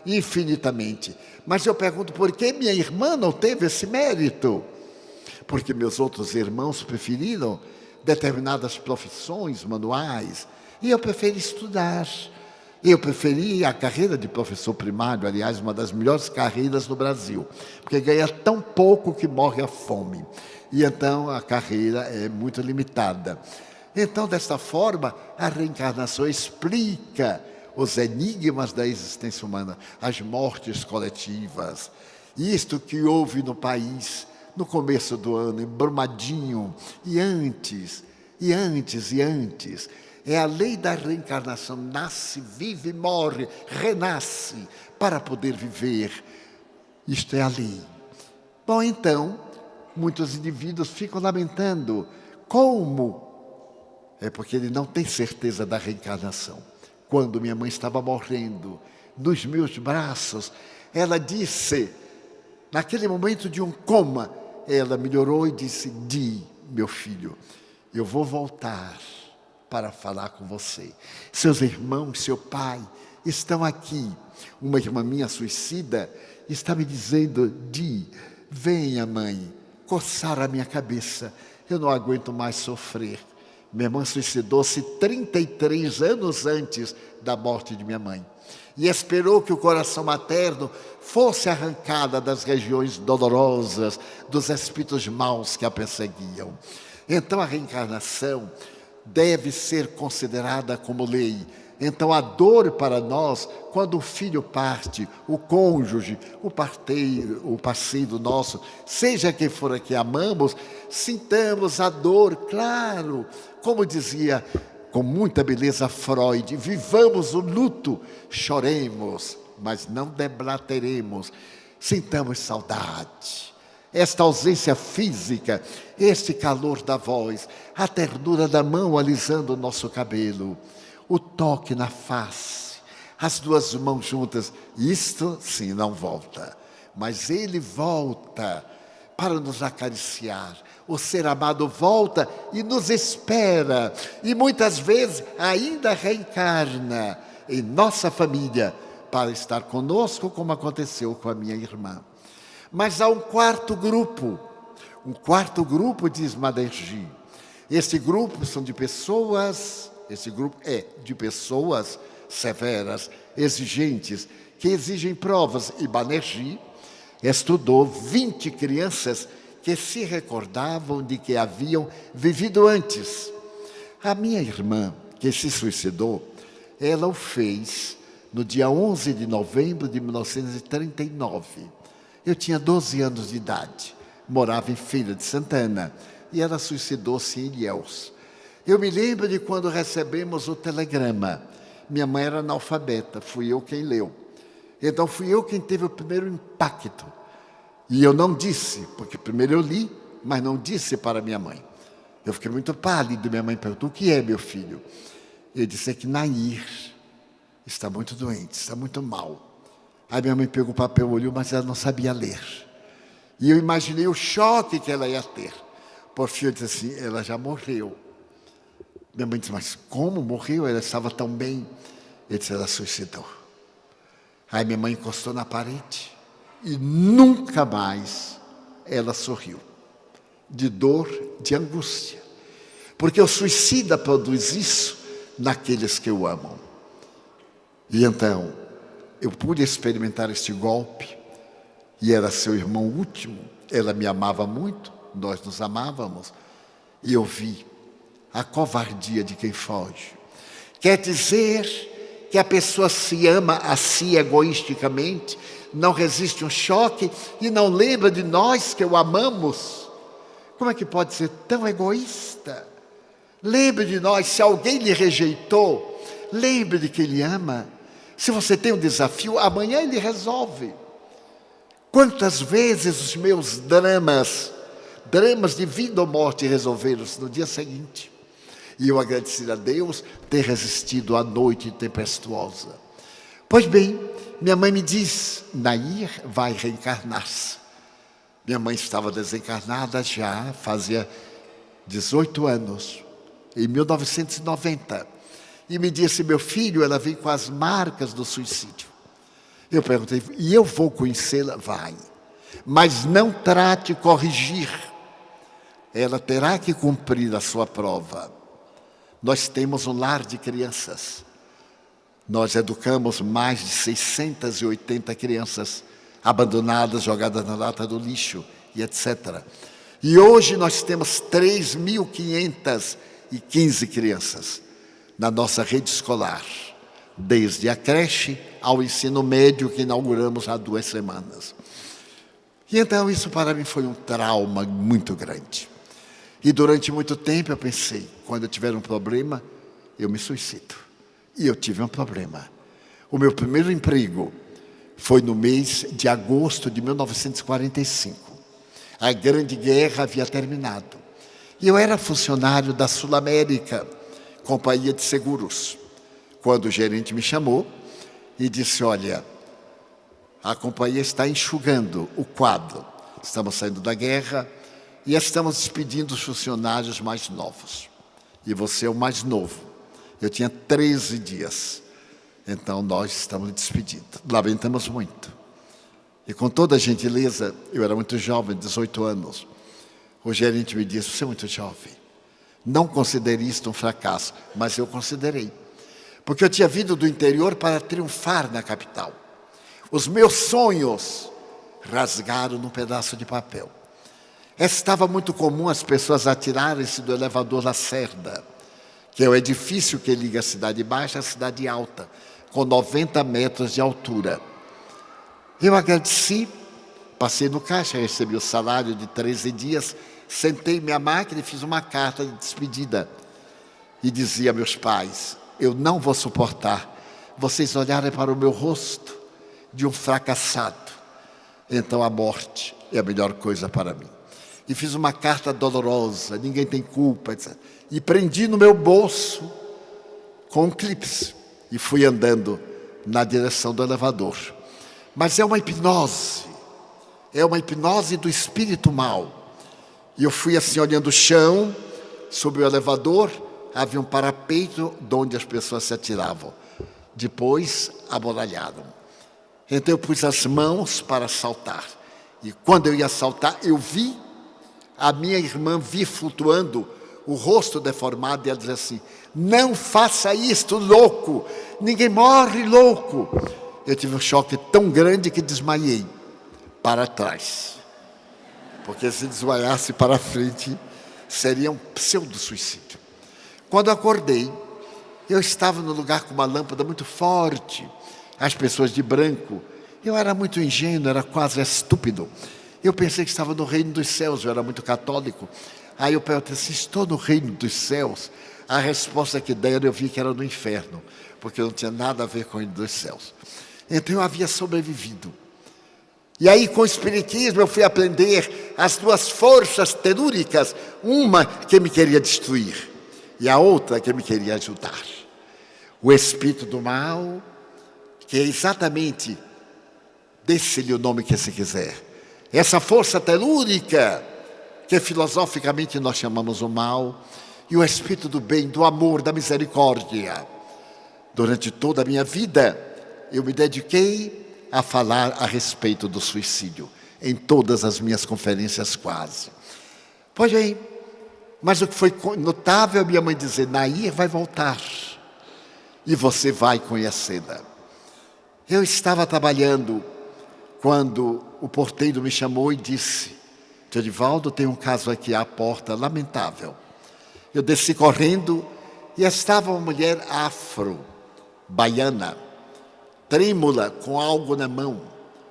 B: infinitamente. Mas eu pergunto, por que minha irmã não teve esse mérito? Porque meus outros irmãos preferiram determinadas profissões manuais e eu preferi estudar. Eu preferi a carreira de professor primário, aliás, uma das melhores carreiras no Brasil, porque ganha tão pouco que morre à fome. E então a carreira é muito limitada. Então, desta forma, a reencarnação explica os enigmas da existência humana, as mortes coletivas. Isto que houve no país no começo do ano, em Brumadinho, e antes. É a lei da reencarnação. Nasce, vive, morre, renasce para poder viver. Isto é a lei. Bom, então, muitos indivíduos ficam lamentando. Como? É porque ele não tem certeza da reencarnação. Quando minha mãe estava morrendo, nos meus braços, ela disse, naquele momento de um coma, ela melhorou e disse: Di, meu filho, eu vou voltar para falar com você. Seus irmãos, seu pai estão aqui. Uma irmã minha suicida está me dizendo: Di, venha, mãe, coçar a minha cabeça. Eu não aguento mais sofrer. Minha irmã suicidou-se 33 anos antes da morte de minha mãe. E esperou que o coração materno fosse arrancado das regiões dolorosas, dos espíritos maus que a perseguiam. Então a reencarnação deve ser considerada como lei. Então a dor para nós, quando o filho parte, o cônjuge, o parteiro, o parceiro nosso, seja quem for a que amamos, sintamos a dor, claro. Como dizia com muita beleza Freud, vivamos o luto, choremos, mas não deblateremos, sintamos saudade. Esta ausência física, este calor da voz, a ternura da mão alisando o nosso cabelo, o toque na face, as duas mãos juntas, isto sim não volta, mas ele volta para nos acariciar. O ser amado volta e nos espera, e muitas vezes ainda reencarna em nossa família para estar conosco, como aconteceu com a minha irmã. Mas há um quarto grupo, diz Madergi. Esse grupo são de pessoas, esse grupo é de pessoas severas, exigentes, que exigem provas. E Banerjee estudou 20 crianças que se recordavam de que haviam vivido antes. A minha irmã, que se suicidou, ela o fez no dia 11 de novembro de 1939. Eu tinha 12 anos de idade, morava em Feira de Santana, e ela suicidou-se em Ilhéus. Eu me lembro de quando recebemos o telegrama. Minha mãe era analfabeta, fui eu quem leu. Então fui eu quem teve o primeiro impacto. E eu não disse, porque primeiro eu li, mas não disse para minha mãe. Eu fiquei muito pálido, minha mãe perguntou: o que é, meu filho? Eu disse: é que Nair está muito doente, está muito mal. Aí minha mãe pegou o papel, olhou, mas ela não sabia ler. E eu imaginei o choque que ela ia ter. Por fim, eu disse assim: ela já morreu. Minha mãe disse: mas como morreu? Ela estava tão bem. Eu disse: ela suicidou. Aí minha mãe encostou na parede e nunca mais ela sorriu, de dor, de angústia. Porque o suicida produz isso naqueles que o amam. E então, eu pude experimentar este golpe, e era seu irmão último, ela me amava muito, nós nos amávamos, e eu vi a covardia de quem foge. Quer dizer que a pessoa se ama a si egoisticamente, não resiste um choque e não lembra de nós que o amamos. Como é que pode ser tão egoísta? Lembre de nós, se alguém lhe rejeitou, lembre de que ele ama. Se você tem um desafio, amanhã ele resolve. Quantas vezes os meus dramas de vida ou morte resolveram-se no dia seguinte. E eu agradeci a Deus ter resistido à noite tempestuosa. Pois bem, minha mãe me diz, Nair vai reencarnar-se. Minha mãe estava desencarnada já, fazia 18 anos, em 1990. E me disse, meu filho, ela vem com as marcas do suicídio. Eu perguntei, e eu vou conhecê-la? Vai. Mas não trate de corrigir. Ela terá que cumprir a sua prova. Nós temos um lar de crianças. Nós educamos mais de 680 crianças abandonadas, jogadas na lata do lixo e etc. E hoje nós temos 3.515 crianças na nossa rede escolar, desde a creche ao ensino médio que inauguramos há 2 semanas. E então isso para mim foi um trauma muito grande. E durante muito tempo eu pensei, quando eu tiver um problema, eu me suicido. E eu tive um problema. O meu primeiro emprego foi no mês de agosto de 1945. A Grande Guerra havia terminado. E eu era funcionário da Sul América, companhia de seguros. Quando o gerente me chamou e disse, olha, a companhia está enxugando o quadro. Estamos saindo da guerra e estamos despedindo os funcionários mais novos. E você é o mais novo. Eu tinha 13 dias. Então nós estamos despedindo. Lamentamos muito. E com toda a gentileza, eu era muito jovem, 18 anos. O gerente me disse, você é muito jovem. Não considere isto um fracasso, mas eu considerei. Porque eu tinha vindo do interior para triunfar na capital. Os meus sonhos rasgaram num pedaço de papel. Estava muito comum as pessoas atirarem-se do elevador Lacerda, que é o edifício que liga a cidade baixa à cidade alta, com 90 metros de altura. Eu agradeci, passei no caixa, recebi o salário de 13 dias, sentei minha máquina e fiz uma carta de despedida. E dizia a meus pais, eu não vou suportar vocês olharem para o meu rosto de um fracassado. Então a morte é a melhor coisa para mim. E fiz uma carta dolorosa, ninguém tem culpa, etc. E prendi no meu bolso com um clipe e fui andando na direção do elevador. Mas é uma hipnose do espírito mau. E eu fui assim olhando o chão, sobre o elevador, havia um parapeito de onde as pessoas se atiravam. Depois amoralharam. Então eu pus as mãos para saltar. E quando eu ia saltar, eu vi a minha irmã vir flutuando, o rosto deformado, e ela dizia assim, não faça isto, louco, ninguém morre louco. Eu tive um choque tão grande que desmaiei para trás. Porque se desmaiasse para frente, seria um pseudo-suicídio. Quando acordei, eu estava no lugar com uma lâmpada muito forte, as pessoas de branco. Eu era muito ingênuo, era quase estúpido. Eu pensei que estava no reino dos céus, eu era muito católico. Aí eu perguntei assim, estou no reino dos céus? A resposta que deram, eu vi que era no inferno, porque não tinha nada a ver com o reino dos céus. Então eu havia sobrevivido. E aí com o espiritismo eu fui aprender as 2 forças telúricas, uma que me queria destruir e a outra que me queria ajudar. O espírito do mal, que é exatamente, dê-se-lhe o nome que se quiser, essa força telúrica, que filosoficamente nós chamamos o mal, e o espírito do bem, do amor, da misericórdia. Durante toda a minha vida, eu me dediquei a falar a respeito do suicídio, em todas as minhas conferências quase. Pois bem, mas o que foi notável é minha mãe dizer, Nair vai voltar, e você vai conhecê-la. Eu estava trabalhando, quando o porteiro me chamou e disse, Tio Edivaldo, tem um caso aqui à porta, lamentável. Eu desci correndo, e estava uma mulher afro, baiana, trêmula, com algo na mão,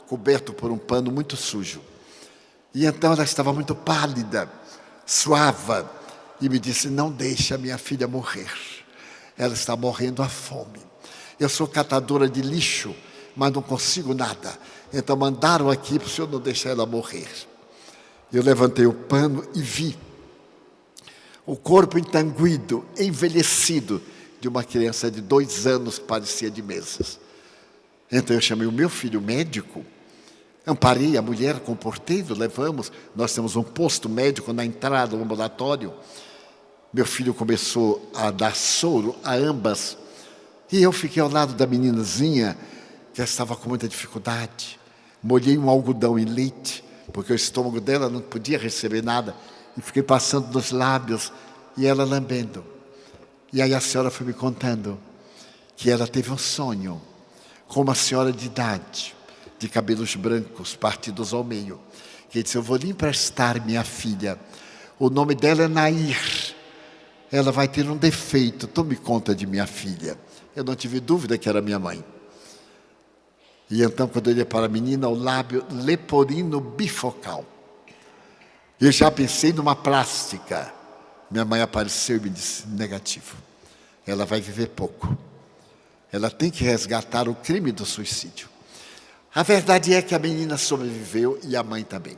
B: coberto por um pano muito sujo. E então ela estava muito pálida, suava, e me disse, não deixe a minha filha morrer. Ela está morrendo à fome. Eu sou catadora de lixo, mas não consigo nada. Então mandaram aqui para o senhor não deixar ela morrer. Eu levantei o pano e vi o corpo entanguido, envelhecido, de uma criança de 2 anos que parecia de meses. Então eu chamei o meu filho médico, amparei a mulher com o porteiro, levamos, nós temos um posto médico na entrada do ambulatório. Meu filho começou a dar soro a ambas, e eu fiquei ao lado da meninazinha, que estava com muita dificuldade. Molhei um algodão em leite, porque o estômago dela não podia receber nada, e fiquei passando nos lábios, e ela lambendo. E aí a senhora foi me contando que ela teve um sonho, com uma senhora de idade, de cabelos brancos, partidos ao meio, que disse, eu vou lhe emprestar minha filha, o nome dela é Nair, ela vai ter um defeito, tome conta de minha filha. Eu não tive dúvida que era minha mãe. E então, quando eu olhei para a menina, o lábio leporino bifocal. Eu já pensei numa plástica. Minha mãe apareceu e me disse, negativo. Ela vai viver pouco. Ela tem que resgatar o crime do suicídio. A verdade é que a menina sobreviveu e a mãe também.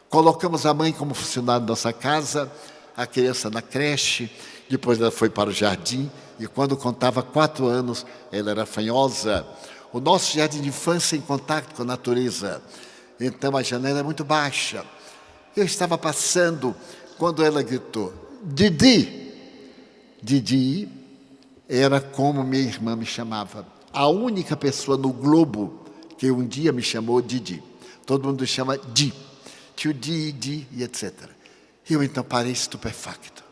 B: Colocamos a mãe como funcionária da nossa casa, a criança na creche, depois ela foi para o jardim, e quando contava 4 anos, ela era fanhosa. O nosso jardim de infância em contato com a natureza. Então a janela é muito baixa. Eu estava passando, quando ela gritou, Didi! Didi era como minha irmã me chamava. A única pessoa no globo que um dia me chamou Didi. Todo mundo chama Di. Tio Di, e etc. Eu então parei estupefacto.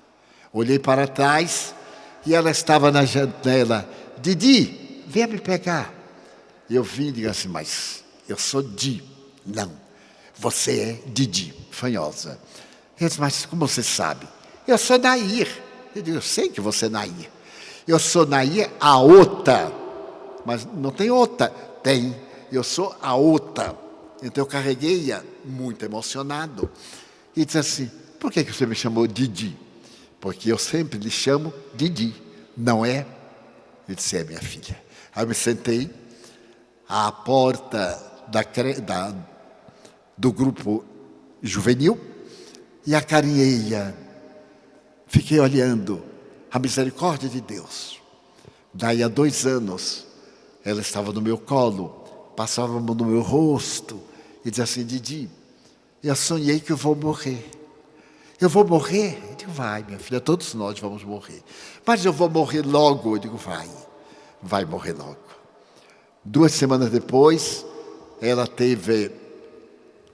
B: Olhei para trás e ela estava na janela. Didi, venha me pegar. Eu vim e digo assim, mas eu sou Di. Não, você é Didi, fanhosa. Eu disse, mas como você sabe? Eu sou Nair. Eu digo, eu sei que você é Nair. Eu sou Nair, a outra. Mas não tem outra. Tem. Eu sou a outra. Então eu carreguei-a, muito emocionado. E disse assim, por que você me chamou Didi? Porque eu sempre lhe chamo Didi, não é? Ele disse, é minha filha. Aí eu me sentei à porta do grupo juvenil e acarinhei-a. Fiquei olhando a misericórdia de Deus. Daí a 2 anos, ela estava no meu colo, passava a mão no meu rosto e dizia assim, Didi, eu sonhei que eu vou morrer. Eu vou morrer? Eu digo, vai, minha filha, todos nós vamos morrer. Mas eu vou morrer logo. Eu digo, vai morrer logo. 2 semanas depois, ela teve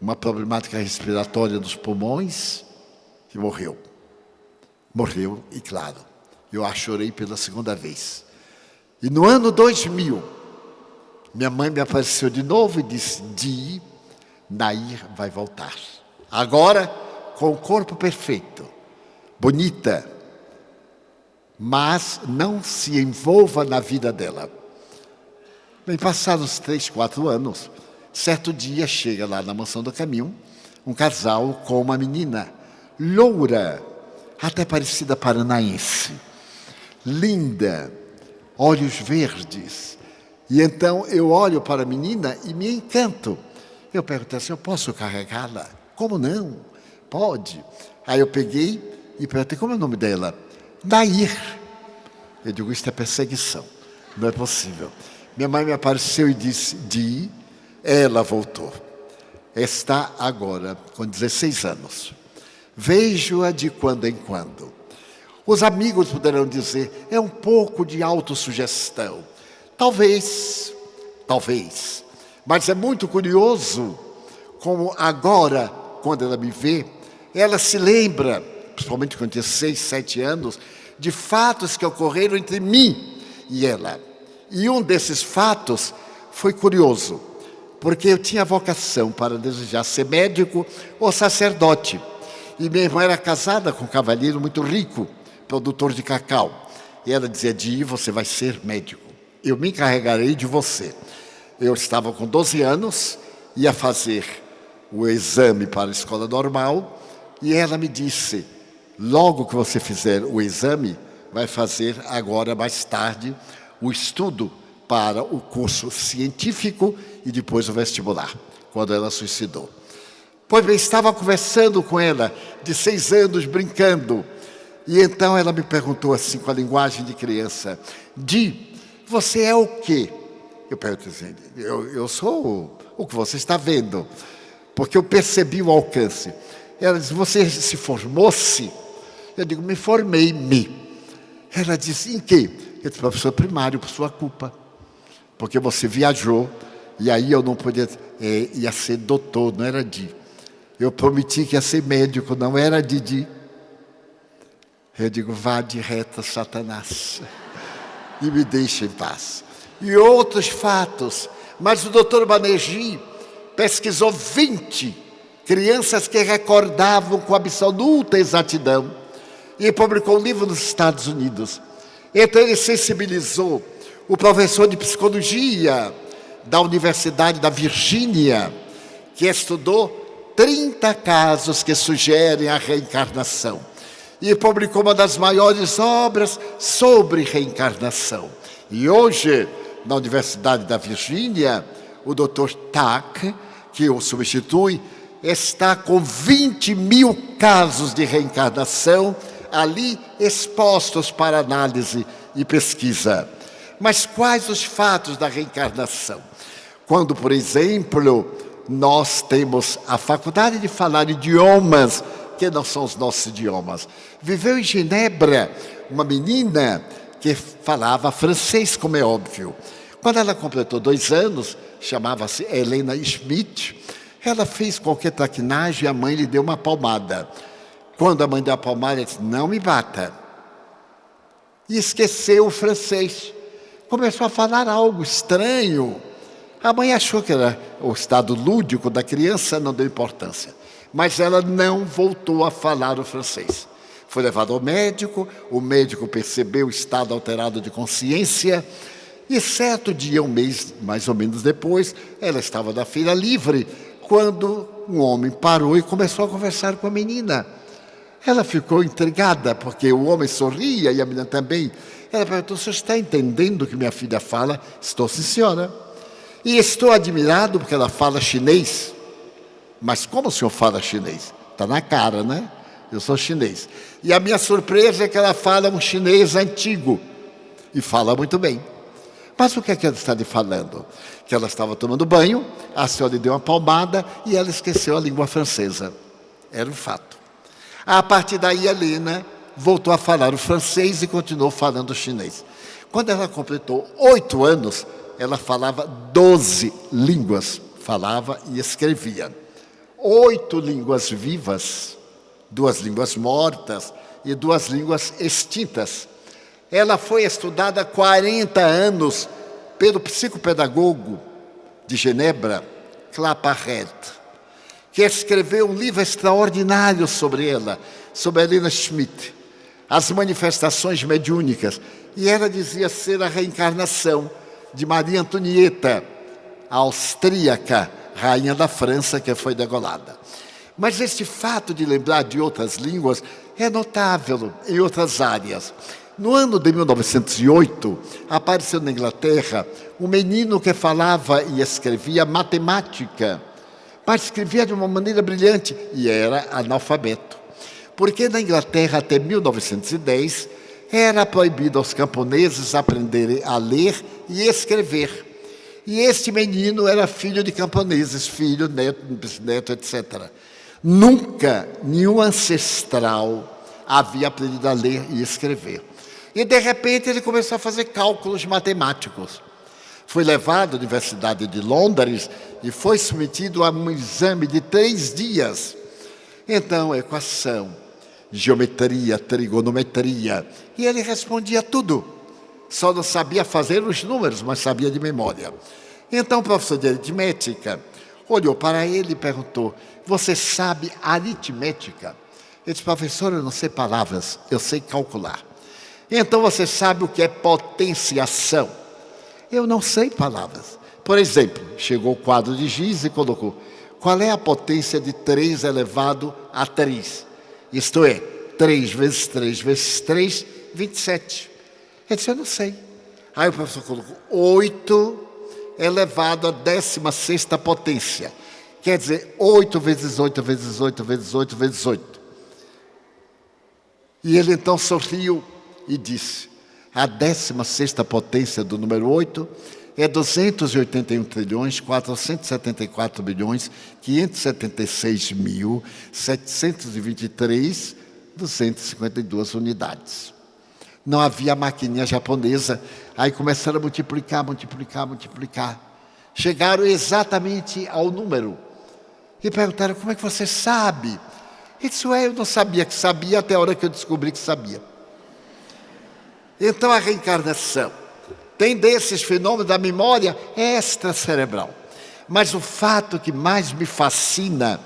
B: uma problemática respiratória dos pulmões e morreu. Morreu, e claro, eu a chorei pela 2ª vez. E no ano 2000, minha mãe me apareceu de novo e disse, Di, Nair vai voltar. Agora, com o corpo perfeito, bonita, mas não se envolva na vida dela. Bem, passados 3, 4 anos, certo dia chega lá na Mansão do Caminho, um casal com uma menina, loura, até parecida paranaense, linda, olhos verdes. E então eu olho para a menina e me encanto. Eu perguntei assim, eu posso carregá-la? Como não? Pode. Aí eu peguei e perguntei, como é o nome dela? Nair. Eu digo, isso é perseguição, não é possível. Minha mãe me apareceu e disse, Di, ela voltou. Está agora com 16 anos. Vejo-a de quando em quando. Os amigos poderão dizer, é um pouco de autossugestão. Talvez talvez. Mas é muito curioso como agora, quando ela me vê, ela se lembra, principalmente quando tinha 6, 7 anos, de fatos que ocorreram entre mim e ela. E um desses fatos foi curioso, porque eu tinha vocação para desejar ser médico ou sacerdote. E minha irmã era casada com um cavalheiro muito rico, produtor de cacau. E ela dizia: Di, você vai ser médico. Eu me encarregarei de você. Eu estava com 12 anos, ia fazer o exame para a escola normal, e ela me disse: logo que você fizer o exame, vai fazer agora, mais tarde, o estudo para o curso científico e depois o vestibular, quando ela suicidou. Pois bem, estava conversando com ela, de 6 anos, brincando, e então ela me perguntou assim, com a linguagem de criança: Di, você é o quê? Eu perguntei assim: eu sou o que você está vendo, porque eu percebi o alcance. Ela disse: você se formou-se? Eu digo: me formei-me. Ela disse: em quê? Eu disse: professor primário, por sua culpa, porque você viajou, e aí eu não podia, ia ser doutor, não era Di. Eu prometi que ia ser médico, não era Didi. Eu digo: vá de reta, Satanás, e me deixe em paz. E outros fatos, mas o doutor Banerjee pesquisou 20 crianças que recordavam com absoluta exatidão, e publicou um livro nos Estados Unidos. Então ele sensibilizou o professor de psicologia da Universidade da Virgínia, que estudou 30 casos que sugerem a reencarnação, e publicou uma das maiores obras sobre reencarnação. E hoje, na Universidade da Virgínia, o Dr. Tack, que o substitui, está com 20 mil casos de reencarnação ali expostos para análise e pesquisa. Mas quais os fatos da reencarnação? Quando, por exemplo, nós temos a faculdade de falar idiomas que não são os nossos idiomas. Viveu em Genebra uma menina que falava francês, como é óbvio. Quando ela completou 2 anos, chamava-se Helena Schmidt, ela fez qualquer traquinagem e a mãe lhe deu uma palmada. Quando a mãe deu a palmada, ela disse: não me bata. E esqueceu o francês. Começou a falar algo estranho. A mãe achou que era o estado lúdico da criança, não deu importância. Mas ela não voltou a falar o francês. Foi levada ao médico, o médico percebeu o estado alterado de consciência, e certo dia, um mês mais ou menos depois, ela estava na feira livre, quando um homem parou e começou a conversar com a menina. Ela ficou intrigada, porque o homem sorria e a menina também. Ela perguntou: você está entendendo o que minha filha fala? Estou, sim, senhora. E estou admirado porque ela fala chinês. Mas como o senhor fala chinês? Está na cara, né? Eu sou chinês. E a minha surpresa é que ela fala um chinês antigo. E fala muito bem. Mas o que é que ela está lhe falando? Que ela estava tomando banho, a senhora lhe deu uma palmada e ela esqueceu a língua francesa. Era um fato. A partir daí, a Helena voltou a falar o francês e continuou falando o chinês. Quando ela completou 8 anos, ela falava 12 línguas. Falava e escrevia. 8 línguas vivas, 2 línguas mortas e 2 línguas extintas. Ela foi estudada há 40 anos pelo psicopedagogo de Genebra, Claparède, que escreveu um livro extraordinário sobre ela, sobre Helena Schmidt, as manifestações mediúnicas. E ela dizia ser a reencarnação de Maria Antonieta, a austríaca, rainha da França, que foi degolada. Mas este fato de lembrar de outras línguas é notável em outras áreas. No ano de 1908, apareceu na Inglaterra um menino que falava e escrevia matemática, mas escrevia de uma maneira brilhante e era analfabeto. Porque na Inglaterra, até 1910, era proibido aos camponeses aprenderem a ler e escrever. E este menino era filho de camponeses, filho, neto, bisneto, etc. Nunca nenhum ancestral havia aprendido a ler e escrever. E de repente ele começou a fazer cálculos matemáticos. Foi levado à Universidade de Londres e foi submetido a um exame de 3 dias. Então, equação, geometria, trigonometria, e ele respondia tudo. Só não sabia fazer os números, mas sabia de memória. Então, o professor de aritmética olhou para ele e perguntou: você sabe aritmética? Ele disse: professor, eu não sei palavras, eu sei calcular. Então, você sabe o que é potenciação? Eu não sei palavras. Por exemplo, chegou o quadro de giz e colocou: qual é a potência de 3 elevado a 3? Isto é, 3 vezes 3 vezes 3, 27. Ele disse: eu não sei. Aí o professor colocou: 8 elevado à 16ª potência. Quer dizer, 8 vezes 8 vezes 8 vezes 8 vezes 8. E ele então sorriu e disse: a 16ª potência do número 8 é 281 trilhões, 474 bilhões, 576 mil, 723, 252 unidades. Não havia maquininha japonesa, aí começaram a multiplicar. Chegaram exatamente ao número. E perguntaram: como é que você sabe? Ele disse: eu não sabia que sabia até a hora que eu descobri que sabia. Então a reencarnação tem desses fenômenos da memória extracerebral. Mas o fato que mais me fascina,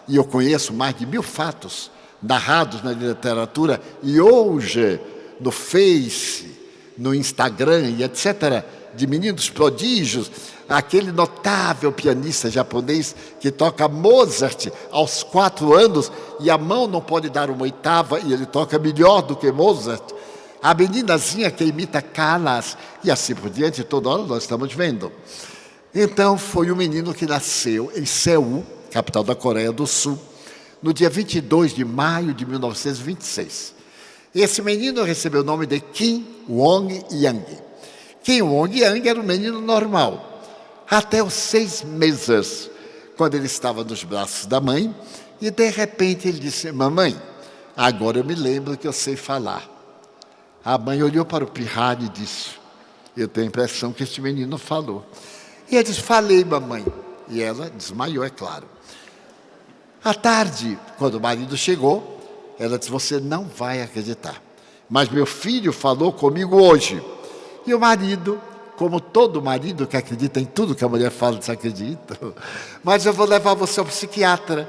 B: e eu conheço mais de 1000 fatos narrados na literatura, e hoje no Face, no Instagram e etc., de meninos prodígios, aquele notável pianista japonês que toca Mozart aos 4 anos e a mão não pode dar uma oitava e ele toca melhor do que Mozart. A meninazinha que imita Callas e assim por diante, toda hora nós estamos vendo. Então foi um menino que nasceu em Seul, capital da Coreia do Sul, no dia 22 de maio de 1926. Esse menino recebeu o nome de Kim Won-yang. Kim Won-yang era um menino normal, até os 6 meses, quando ele estava nos braços da mãe, e de repente ele disse: mamãe, agora eu me lembro que eu sei falar. A mãe olhou para o pirralho e disse: eu tenho a impressão que este menino falou. E ele disse: falei, mamãe. E ela desmaiou, é claro. À tarde, quando o marido chegou, ela disse: você não vai acreditar, mas meu filho falou comigo hoje. E o marido, como todo marido que acredita em tudo que a mulher fala, desacredita. Mas eu vou levar você ao psiquiatra,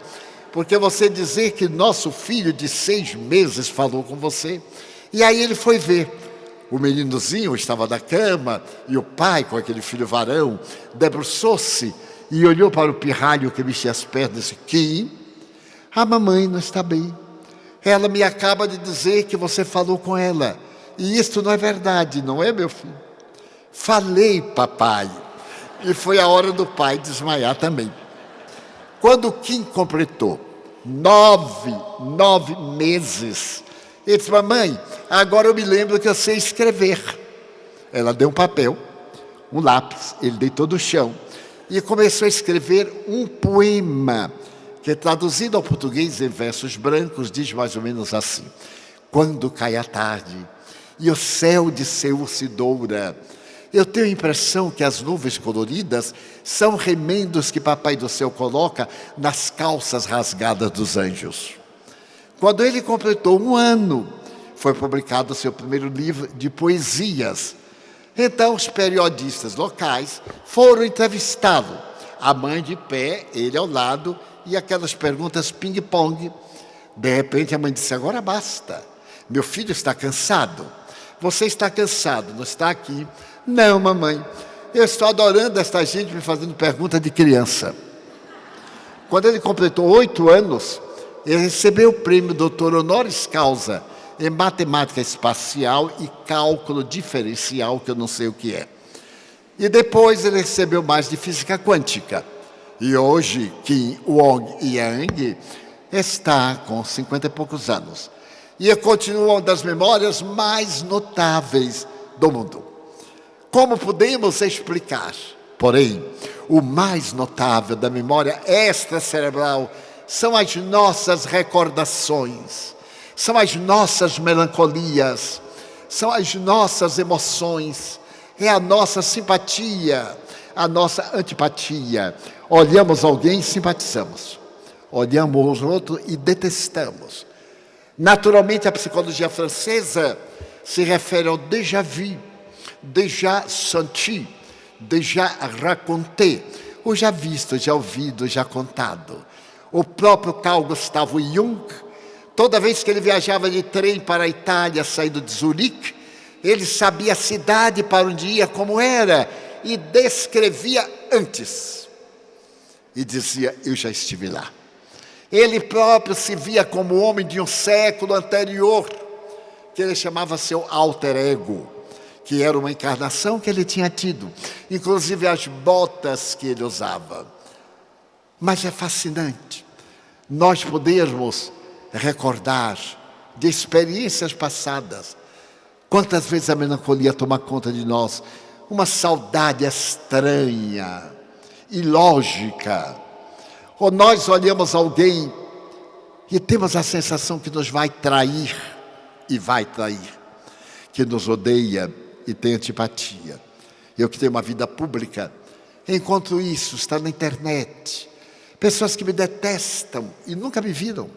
B: porque você dizer que nosso filho de 6 meses falou com você. E aí ele foi ver. O meninozinho estava na cama e o pai, com aquele filho varão, debruçou-se e olhou para o pirralho que mexia as pernas e disse: Kim, a mamãe não está bem. Ela me acaba de dizer que você falou com ela. E isto não é verdade, não é, meu filho? Falei, papai. E foi a hora do pai desmaiar também. Quando Kim completou 9 meses, ele disse: mamãe, agora eu me lembro que eu sei escrever. Ela deu um papel, um lápis, ele deitou no chão e começou a escrever um poema, que traduzido ao português em versos brancos, diz mais ou menos assim: quando cai a tarde e o céu de Seul se doura, eu tenho a impressão que as nuvens coloridas são remendos que Papai do Céu coloca nas calças rasgadas dos anjos. Quando ele completou 1 ano, foi publicado o seu primeiro livro de poesias. Então os periodistas locais foram entrevistá-lo. A mãe de pé, ele ao lado, e aquelas perguntas ping-pong. De repente a mãe disse: agora basta, meu filho está cansado. Você está cansado, não está aqui? Não, mamãe, eu estou adorando esta gente me fazendo pergunta de criança. Quando ele completou 8 anos, ele recebeu o prêmio doutor honoris causa em matemática espacial e cálculo diferencial, que eu não sei o que é. E depois ele recebeu mais de física quântica. E hoje, Kim Won-yang está com 50 e poucos anos. E continua uma das memórias mais notáveis do mundo. Como podemos explicar? Porém, o mais notável da memória extracerebral são as nossas recordações, são as nossas melancolias, são as nossas emoções. é a nossa simpatia, a nossa antipatia. Olhamos alguém e simpatizamos. Olhamos o outro e detestamos. Naturalmente, a psicologia francesa se refere ao déjà vu, déjà senti, déjà raconté, o já visto, já ouvido, já contado. O próprio Carl Gustav Jung, toda vez que ele viajava de trem para a Itália, saindo de Zurique, ele sabia a cidade para onde ia, como era, e descrevia antes. E dizia, eu já estive lá. Ele próprio se via como homem de um século anterior, que ele chamava seu alter ego, que era uma encarnação que ele tinha tido, inclusive as botas que ele usava. Mas é fascinante nós podermos recordar de experiências passadas. Quantas vezes a melancolia toma conta de nós, uma saudade estranha, ilógica. Ou nós olhamos alguém e temos a sensação que nos vai trair, e vai trair, que nos odeia e tem antipatia. Eu que tenho uma vida pública, encontro isso, está na internet. Pessoas que me detestam e nunca me viram,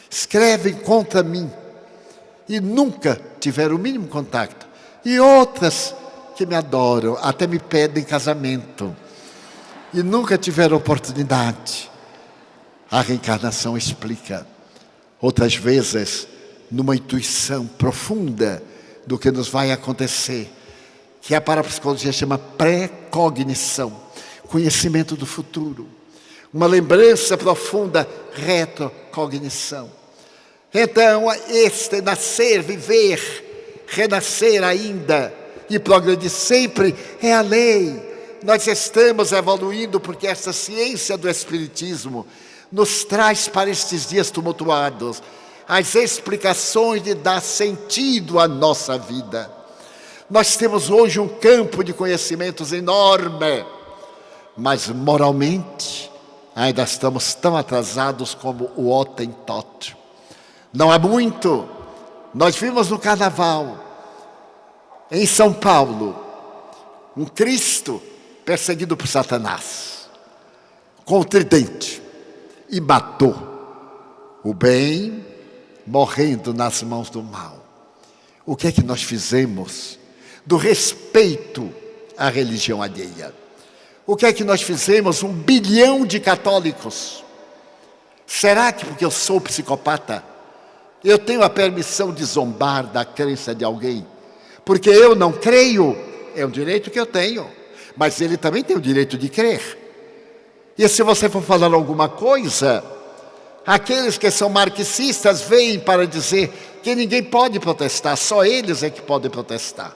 B: escrevem contra mim e nunca tiveram o mínimo contato. E outras que me adoram, até me pedem casamento e nunca tiveram oportunidade. A reencarnação explica. Outras vezes, numa intuição profunda do que nos vai acontecer, que a parapsicologia chama pré-cognição, conhecimento do futuro. Uma lembrança profunda, retrocognição. Então, este nascer, viver, renascer ainda e progredir sempre é a lei. Nós estamos evoluindo porque essa ciência do Espiritismo nos traz para estes dias tumultuados as explicações de dar sentido à nossa vida. Nós temos hoje um campo de conhecimentos enorme, mas moralmente ainda estamos tão atrasados como o Hottentot. Não há muito, nós vimos no carnaval, em São Paulo, um Cristo perseguido por Satanás, com o tridente, e matou o bem, morrendo nas mãos do mal. O que é que nós fizemos do respeito à religião alheia? O que é que nós fizemos? 1 bilhão de católicos. Será que porque eu sou psicopata, eu tenho a permissão de zombar da crença de alguém? Porque eu não creio, é um direito que eu tenho, mas ele também tem o direito de crer. E se você for falar alguma coisa, aqueles que são marxistas vêm para dizer que ninguém pode protestar, só eles é que podem protestar.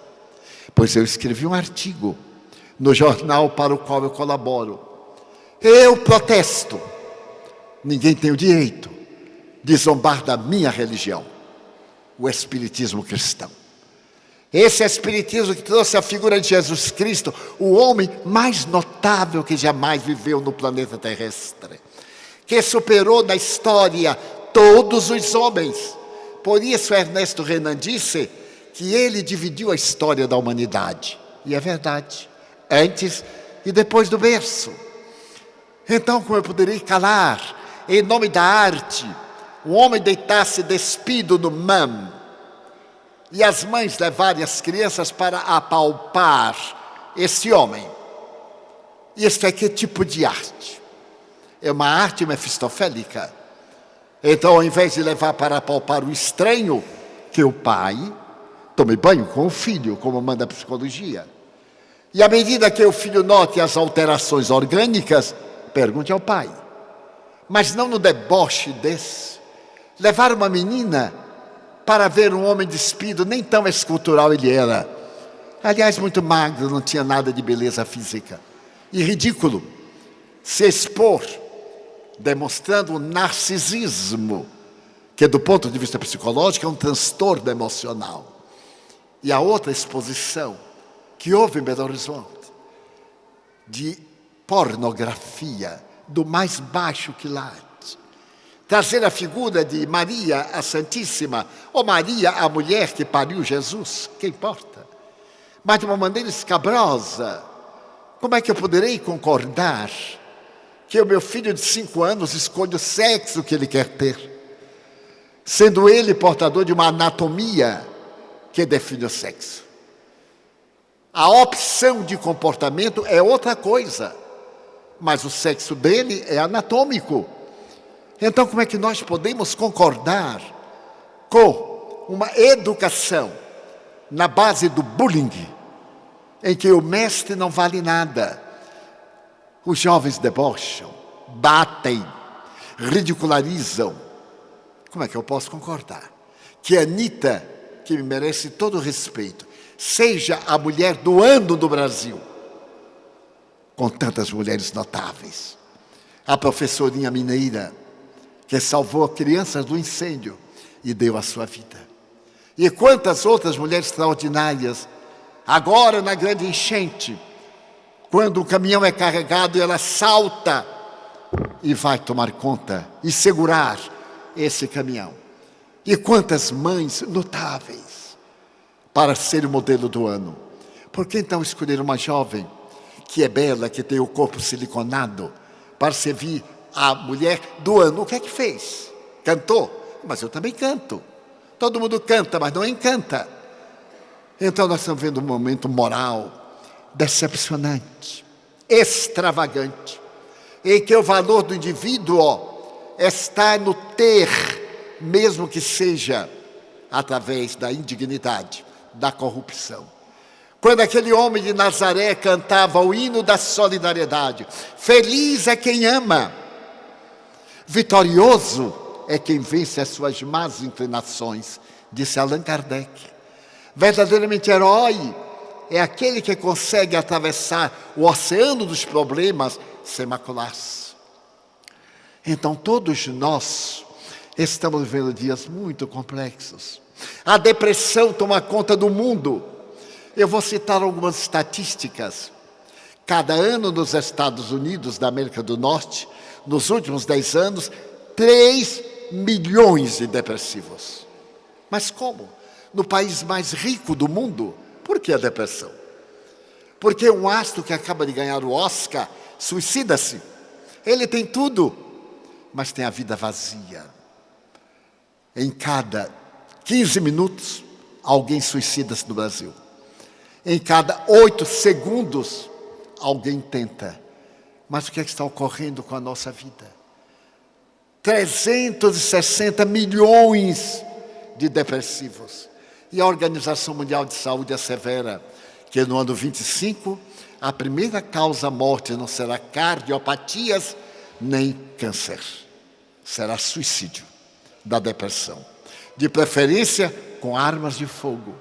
B: Pois eu escrevi um artigo no jornal para o qual eu colaboro. Eu protesto. Ninguém tem o direito de zombar da minha religião, o Espiritismo cristão. Esse Espiritismo que trouxe a figura de Jesus Cristo, o homem mais notável que jamais viveu no planeta terrestre, que superou na história todos os homens. Por isso Ernesto Renan disse que ele dividiu a história da humanidade. E é verdade, antes e depois do berço. Então, como eu poderia calar, em nome da arte, o homem deitar-se despido no MAM, e as mães levarem as crianças para apalpar esse homem. Isso é que tipo de arte? É uma arte mefistofélica. Então, ao invés de levar para apalpar o estranho, que o pai tome banho com o filho, como manda a psicologia. E à medida que o filho note as alterações orgânicas, pergunte ao pai. Mas não no deboche desse. Levar uma menina para ver um homem despido, nem tão escultural ele era. Aliás, muito magro, não tinha nada de beleza física. E ridículo. Se expor, demonstrando um narcisismo, que do ponto de vista psicológico é um transtorno emocional. E a outra exposição que houve em Belo Horizonte, de pornografia, do mais baixo quilate. Trazer a figura de Maria, a Santíssima, ou Maria, a mulher que pariu Jesus, que importa? mas de uma maneira escabrosa. Como é que eu poderei concordar que o meu filho de 5 anos escolha o sexo que ele quer ter, sendo ele portador de uma anatomia que define o sexo? A opção de comportamento é outra coisa, mas o sexo dele é anatômico. Então, como é que nós podemos concordar com uma educação na base do bullying, em que o mestre não vale nada? Os jovens debocham, batem, ridicularizam. Como é que eu posso concordar que a Anitta, que me merece todo o respeito, seja a mulher do ano do Brasil, com tantas mulheres notáveis? A professorinha mineira, que salvou crianças do incêndio e deu a sua vida. E quantas outras mulheres extraordinárias, agora na grande enchente, quando o caminhão é carregado, ela salta e vai tomar conta e segurar esse caminhão. E quantas mães notáveis para ser o modelo do ano. Por que então escolher uma jovem que é bela, que tem o corpo siliconado, para servir a mulher do ano? O que é que fez? Cantou? Mas eu também canto. Todo mundo canta, mas não encanta. Então nós estamos vendo um momento moral decepcionante, extravagante, em que o valor do indivíduo está no ter, mesmo que seja através da indignidade, da corrupção. Quando aquele homem de Nazaré cantava o hino da solidariedade, feliz é quem ama, vitorioso é quem vence as suas más inclinações, disse Allan Kardec. Verdadeiramente herói é aquele que consegue atravessar o oceano dos problemas sem macular-se. Então todos nós estamos vivendo dias muito complexos. A depressão toma conta do mundo. Eu vou citar algumas estatísticas. Cada ano nos Estados Unidos da América do Norte, nos últimos 10 anos, 3 milhões de depressivos. Mas como? No país mais rico do mundo. Por que a depressão? Porque um astro que acaba de ganhar o Oscar suicida-se. Ele tem tudo, mas tem a vida vazia. Em cada 15 minutos, alguém suicida-se no Brasil. Em cada 8 segundos, alguém tenta. Mas o que é que está ocorrendo com a nossa vida? 360 milhões de depressivos. E a Organização Mundial de Saúde assevera que no ano 25, a primeira causa-morte não será cardiopatias nem câncer. Será suicídio da depressão. De preferência com armas de fogo.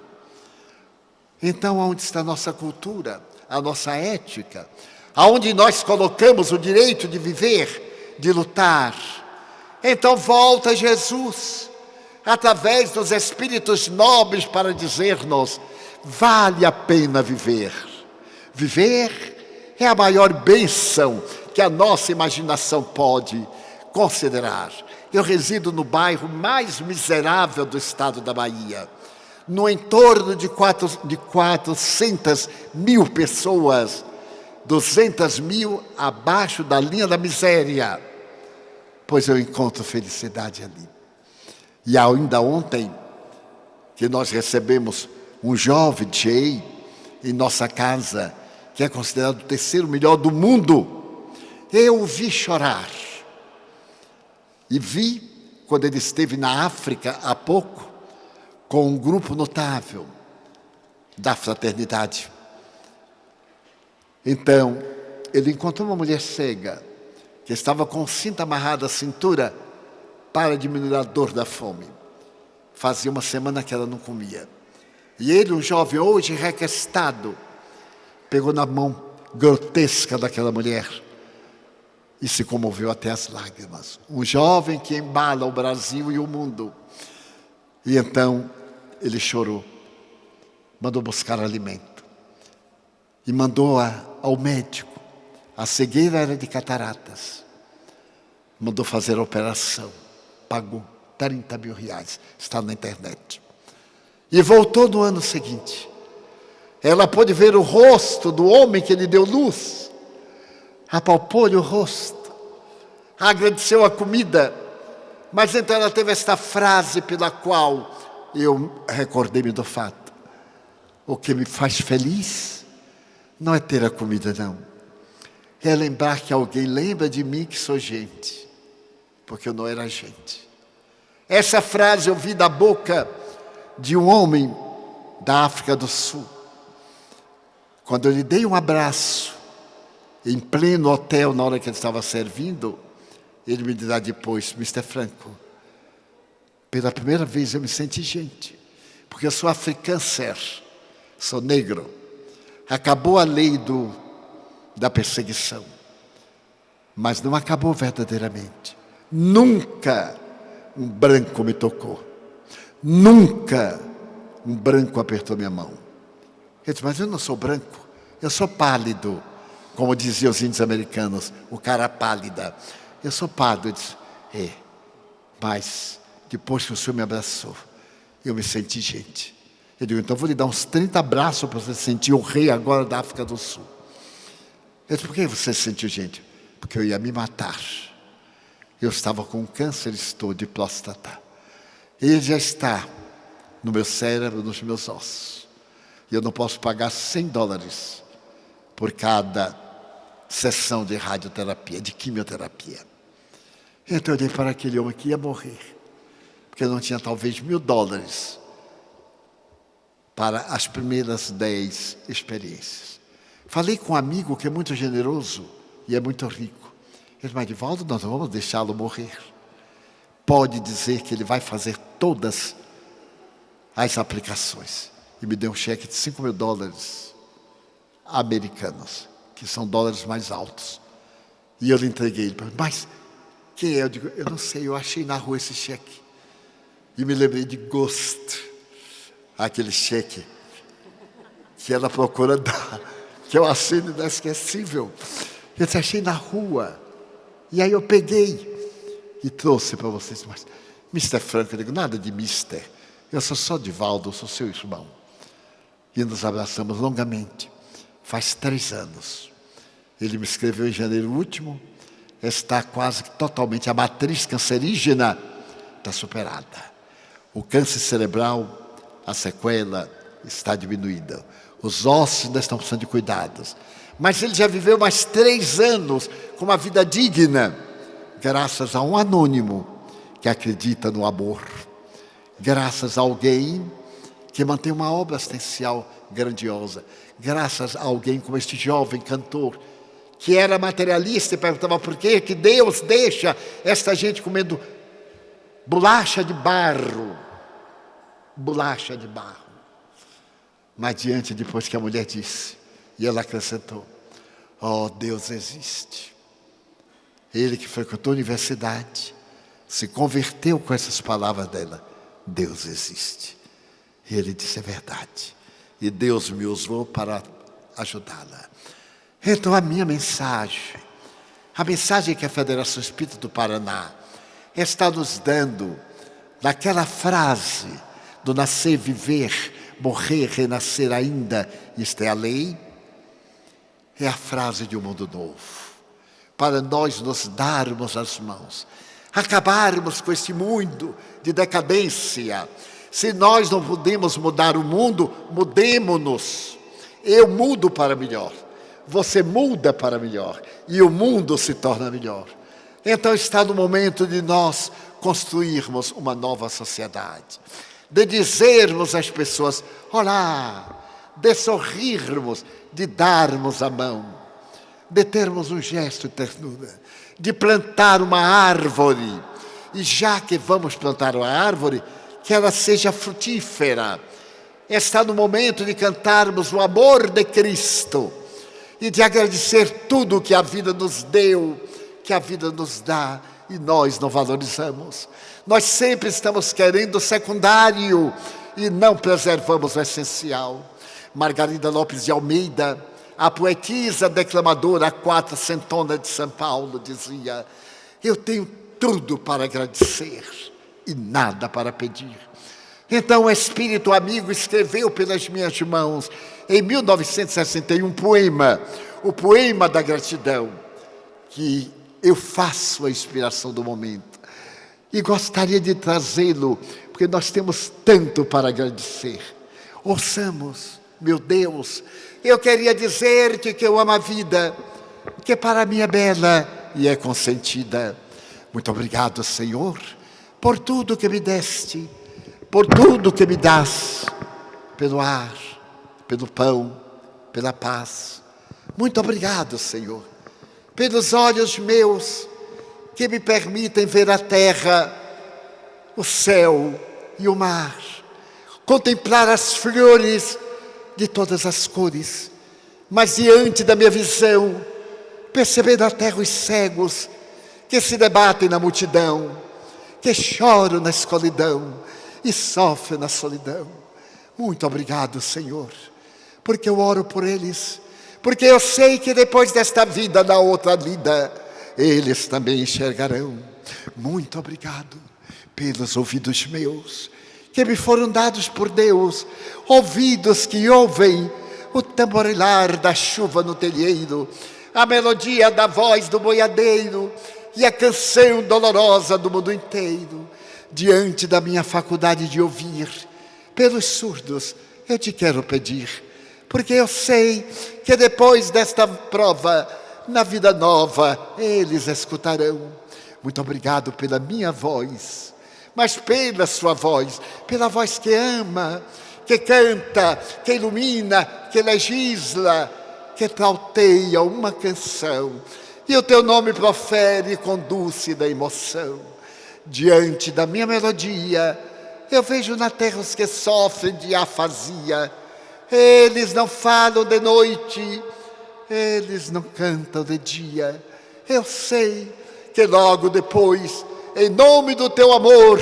B: Então, onde está a nossa cultura, a nossa ética? Aonde nós colocamos o direito de viver, de lutar? Então volta Jesus, através dos espíritos nobres, para dizer-nos: vale a pena viver. Viver é a maior bênção que a nossa imaginação pode considerar. Eu resido no bairro mais miserável do estado da Bahia. No entorno de 400 mil pessoas, 200 mil abaixo da linha da miséria. Pois eu encontro felicidade ali. E ainda ontem, que nós recebemos um jovem Jay em nossa casa, que é considerado o 3º melhor do mundo, eu o vi chorar. E vi, quando ele esteve na África há pouco, com um grupo notável da fraternidade. Então, ele encontrou uma mulher cega, que estava com o cinto amarrado à cintura para diminuir a dor da fome. Fazia uma semana que ela não comia. E ele, um jovem hoje requestado, pegou na mão grotesca daquela mulher e se comoveu até as lágrimas. Um jovem que embala o Brasil e o mundo. E então ele chorou, mandou buscar alimento e mandou ao médico. A cegueira era de cataratas. Mandou fazer a operação, pagou 30 mil reais, está na internet. E voltou no ano seguinte. Ela pôde ver o rosto do homem que lhe deu luz, apalpou-lhe o rosto, agradeceu a comida, mas então ela teve esta frase pela qual eu recordei-me do fato. O que me faz feliz não é ter a comida, não. É lembrar que alguém lembra de mim que sou gente, porque eu não era gente. Essa frase eu vi da boca de um homem da África do Sul. Quando eu lhe dei um abraço, em pleno hotel, na hora que ele estava servindo, ele me dirá depois: Mr. Franco, pela primeira vez eu me senti gente, porque eu sou africano, sou negro. Acabou a lei da perseguição, mas não acabou verdadeiramente. Nunca um branco me tocou, nunca um branco apertou minha mão. Ele disse: mas eu não sou branco, eu sou pálido, como diziam os índios americanos, o cara pálida. Eu sou pálido. Eu disse: mas depois que o senhor me abraçou, eu me senti gente. Eu digo: então vou lhe dar uns 30 abraços para você sentir o rei agora da África do Sul. Eu disse: por que você se sentiu gente? Porque eu ia me matar. Eu estava com câncer de próstata. Ele já está no meu cérebro, nos meus ossos. E eu não posso pagar $100 por cada sessão de radioterapia, de quimioterapia. Então eu olhei para aquele homem que ia morrer, porque eu não tinha talvez $1.000 para as primeiras 10 experiências. Falei com um amigo que é muito generoso e é muito rico. Ele disse: mas Divaldo, nós não vamos deixá-lo morrer. Pode dizer que ele vai fazer todas as aplicações. E me deu um cheque de $5.000 americanos, que são dólares mais altos. E eu lhe entreguei. Ele falou: mas quem é? Eu digo: eu não sei, eu achei na rua esse cheque. E me lembrei de Ghost, aquele cheque que ela procura dar, que é uma cena inesquecível. Eu disse: achei na rua. E aí eu peguei e trouxe para vocês. Mas Mr. Franco, eu digo: nada de mister. Eu sou só Divaldo, eu sou seu irmão. E nos abraçamos longamente. Faz 3 anos. Ele me escreveu em janeiro último. Está quase que totalmente, a matriz cancerígena está superada. O câncer cerebral, a sequela está diminuída. Os ossos ainda estão precisando de cuidados. Mas ele já viveu mais 3 anos com uma vida digna, graças a um anônimo que acredita no amor. Graças a alguém que mantém uma obra assistencial grandiosa. Graças a alguém como este jovem cantor, que era materialista e perguntava por que Deus deixa esta gente comendo bolacha de barro. Bolacha de barro. Mas depois que a mulher disse, e ela acrescentou: oh, Deus existe. Ele que frequentou a universidade, se converteu com essas palavras dela: Deus existe. E ele disse: é verdade. E Deus me usou para ajudá-la. Então a minha mensagem, a mensagem que a Federação Espírita do Paraná está nos dando, naquela frase do nascer, viver, morrer, renascer ainda, isto é a lei, é a frase de um mundo novo. Para nós nos darmos as mãos, acabarmos com este mundo de decadência. Se nós não podemos mudar o mundo, mudemo-nos. Eu mudo para melhor, você muda para melhor, e o mundo se torna melhor. Então está no momento de nós construirmos uma nova sociedade, de dizermos às pessoas: olá, de sorrirmos, de darmos a mão, de termos um gesto de ternura, de plantar uma árvore. E já que vamos plantar uma árvore, que ela seja frutífera. Está no momento de cantarmos o amor de Cristo e de agradecer tudo que a vida nos deu, que a vida nos dá, e nós não valorizamos. Nós sempre estamos querendo o secundário e não preservamos o essencial. Margarida Lopes de Almeida, a poetisa declamadora quatrocentona de São Paulo, dizia: eu tenho tudo para agradecer e nada para pedir. Então o espírito amigo escreveu pelas minhas mãos, em 1961, um poema, o poema da gratidão, que eu faço a inspiração do momento. E gostaria de trazê-lo, porque nós temos tanto para agradecer. Ouçamos, meu Deus, eu queria dizer-te que eu amo a vida, que para mim é bela e é consentida. Muito obrigado, Senhor, por tudo que me deste, por tudo que me dás, pelo ar, pelo pão, pela paz. Muito obrigado, Senhor, pelos olhos meus que me permitem ver a terra, o céu e o mar, contemplar as flores de todas as cores, mas diante da minha visão, perceber na terra os cegos que se debatem na multidão, que choram na escuridão e sofrem na solidão. Muito obrigado, Senhor, porque eu oro por eles, porque eu sei que depois desta vida, na outra vida, eles também enxergarão. Muito obrigado pelos ouvidos meus, que me foram dados por Deus, ouvidos que ouvem o tamborilar da chuva no telheiro, a melodia da voz do boiadeiro e a canção dolorosa do mundo inteiro. Diante da minha faculdade de ouvir, pelos surdos eu te quero pedir, porque eu sei que depois desta prova, na vida nova, eles escutarão. Muito obrigado pela minha voz, mas pela sua voz, pela voz que ama, que canta, que ilumina, que legisla, que trauteia uma canção, e o teu nome profere com dúlcida emoção. Diante da minha melodia, eu vejo na terra os que sofrem de afasia. Eles não falam de noite, eles não cantam de dia. Eu sei que logo depois, em nome do teu amor,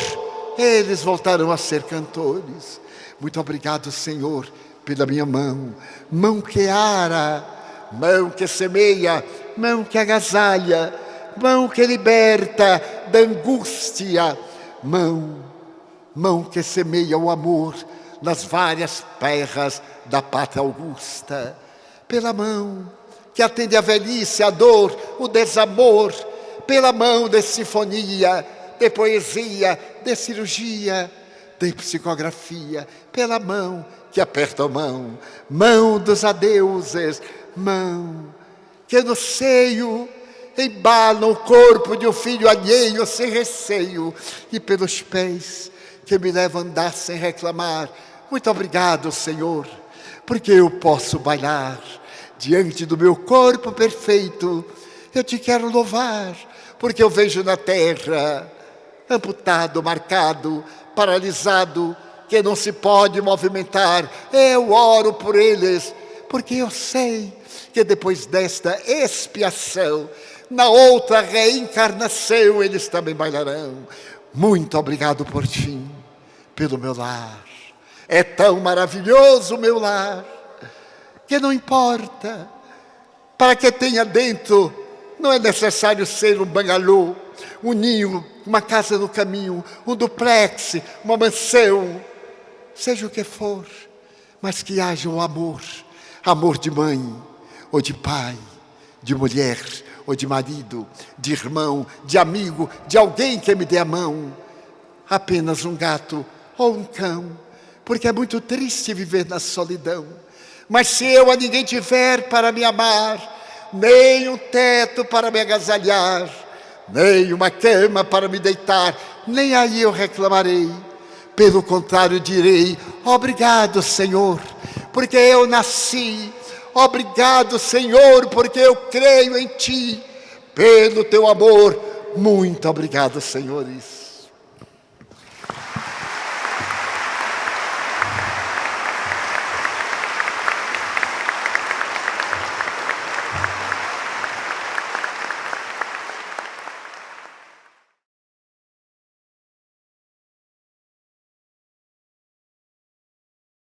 B: eles voltarão a ser cantores. Muito obrigado, Senhor, pela minha mão, mão que ara, mão que semeia, mão que agasalha, mão que liberta da angústia, mão que semeia o amor nas várias terras da pátria augusta, pela mão que atende a velhice, a dor, o desamor, pela mão de sinfonia, de poesia, de cirurgia, de psicografia, pela mão que aperta a mão, mão dos adeuses, mão que no seio embala o corpo de um filho alheio sem receio, e pelos pés que me levam a andar sem reclamar. Muito obrigado, Senhor, porque eu posso bailar diante do meu corpo perfeito. Eu te quero louvar, porque eu vejo na terra amputado, marcado, paralisado, que não se pode movimentar. Eu oro por eles, porque eu sei que depois desta expiação, na outra reencarnação, eles também bailarão. Muito obrigado por fim, pelo meu lar. É tão maravilhoso o meu lar, que não importa, para que tenha dentro, não é necessário ser um bangalô, um ninho, uma casa no caminho, um duplex, uma mansão, seja o que for, mas que haja um amor, amor de mãe ou de pai, de mulher ou de marido, de irmão, de amigo, de alguém que me dê a mão. Apenas um gato ou um cão, porque é muito triste viver na solidão. Mas se eu a ninguém tiver para me amar, nem um teto para me agasalhar, nem uma cama para me deitar, nem aí eu reclamarei. Pelo contrário direi, obrigado, Senhor, porque eu nasci. Obrigado, Senhor, porque eu creio em Ti. Pelo Teu amor, muito obrigado, Senhores.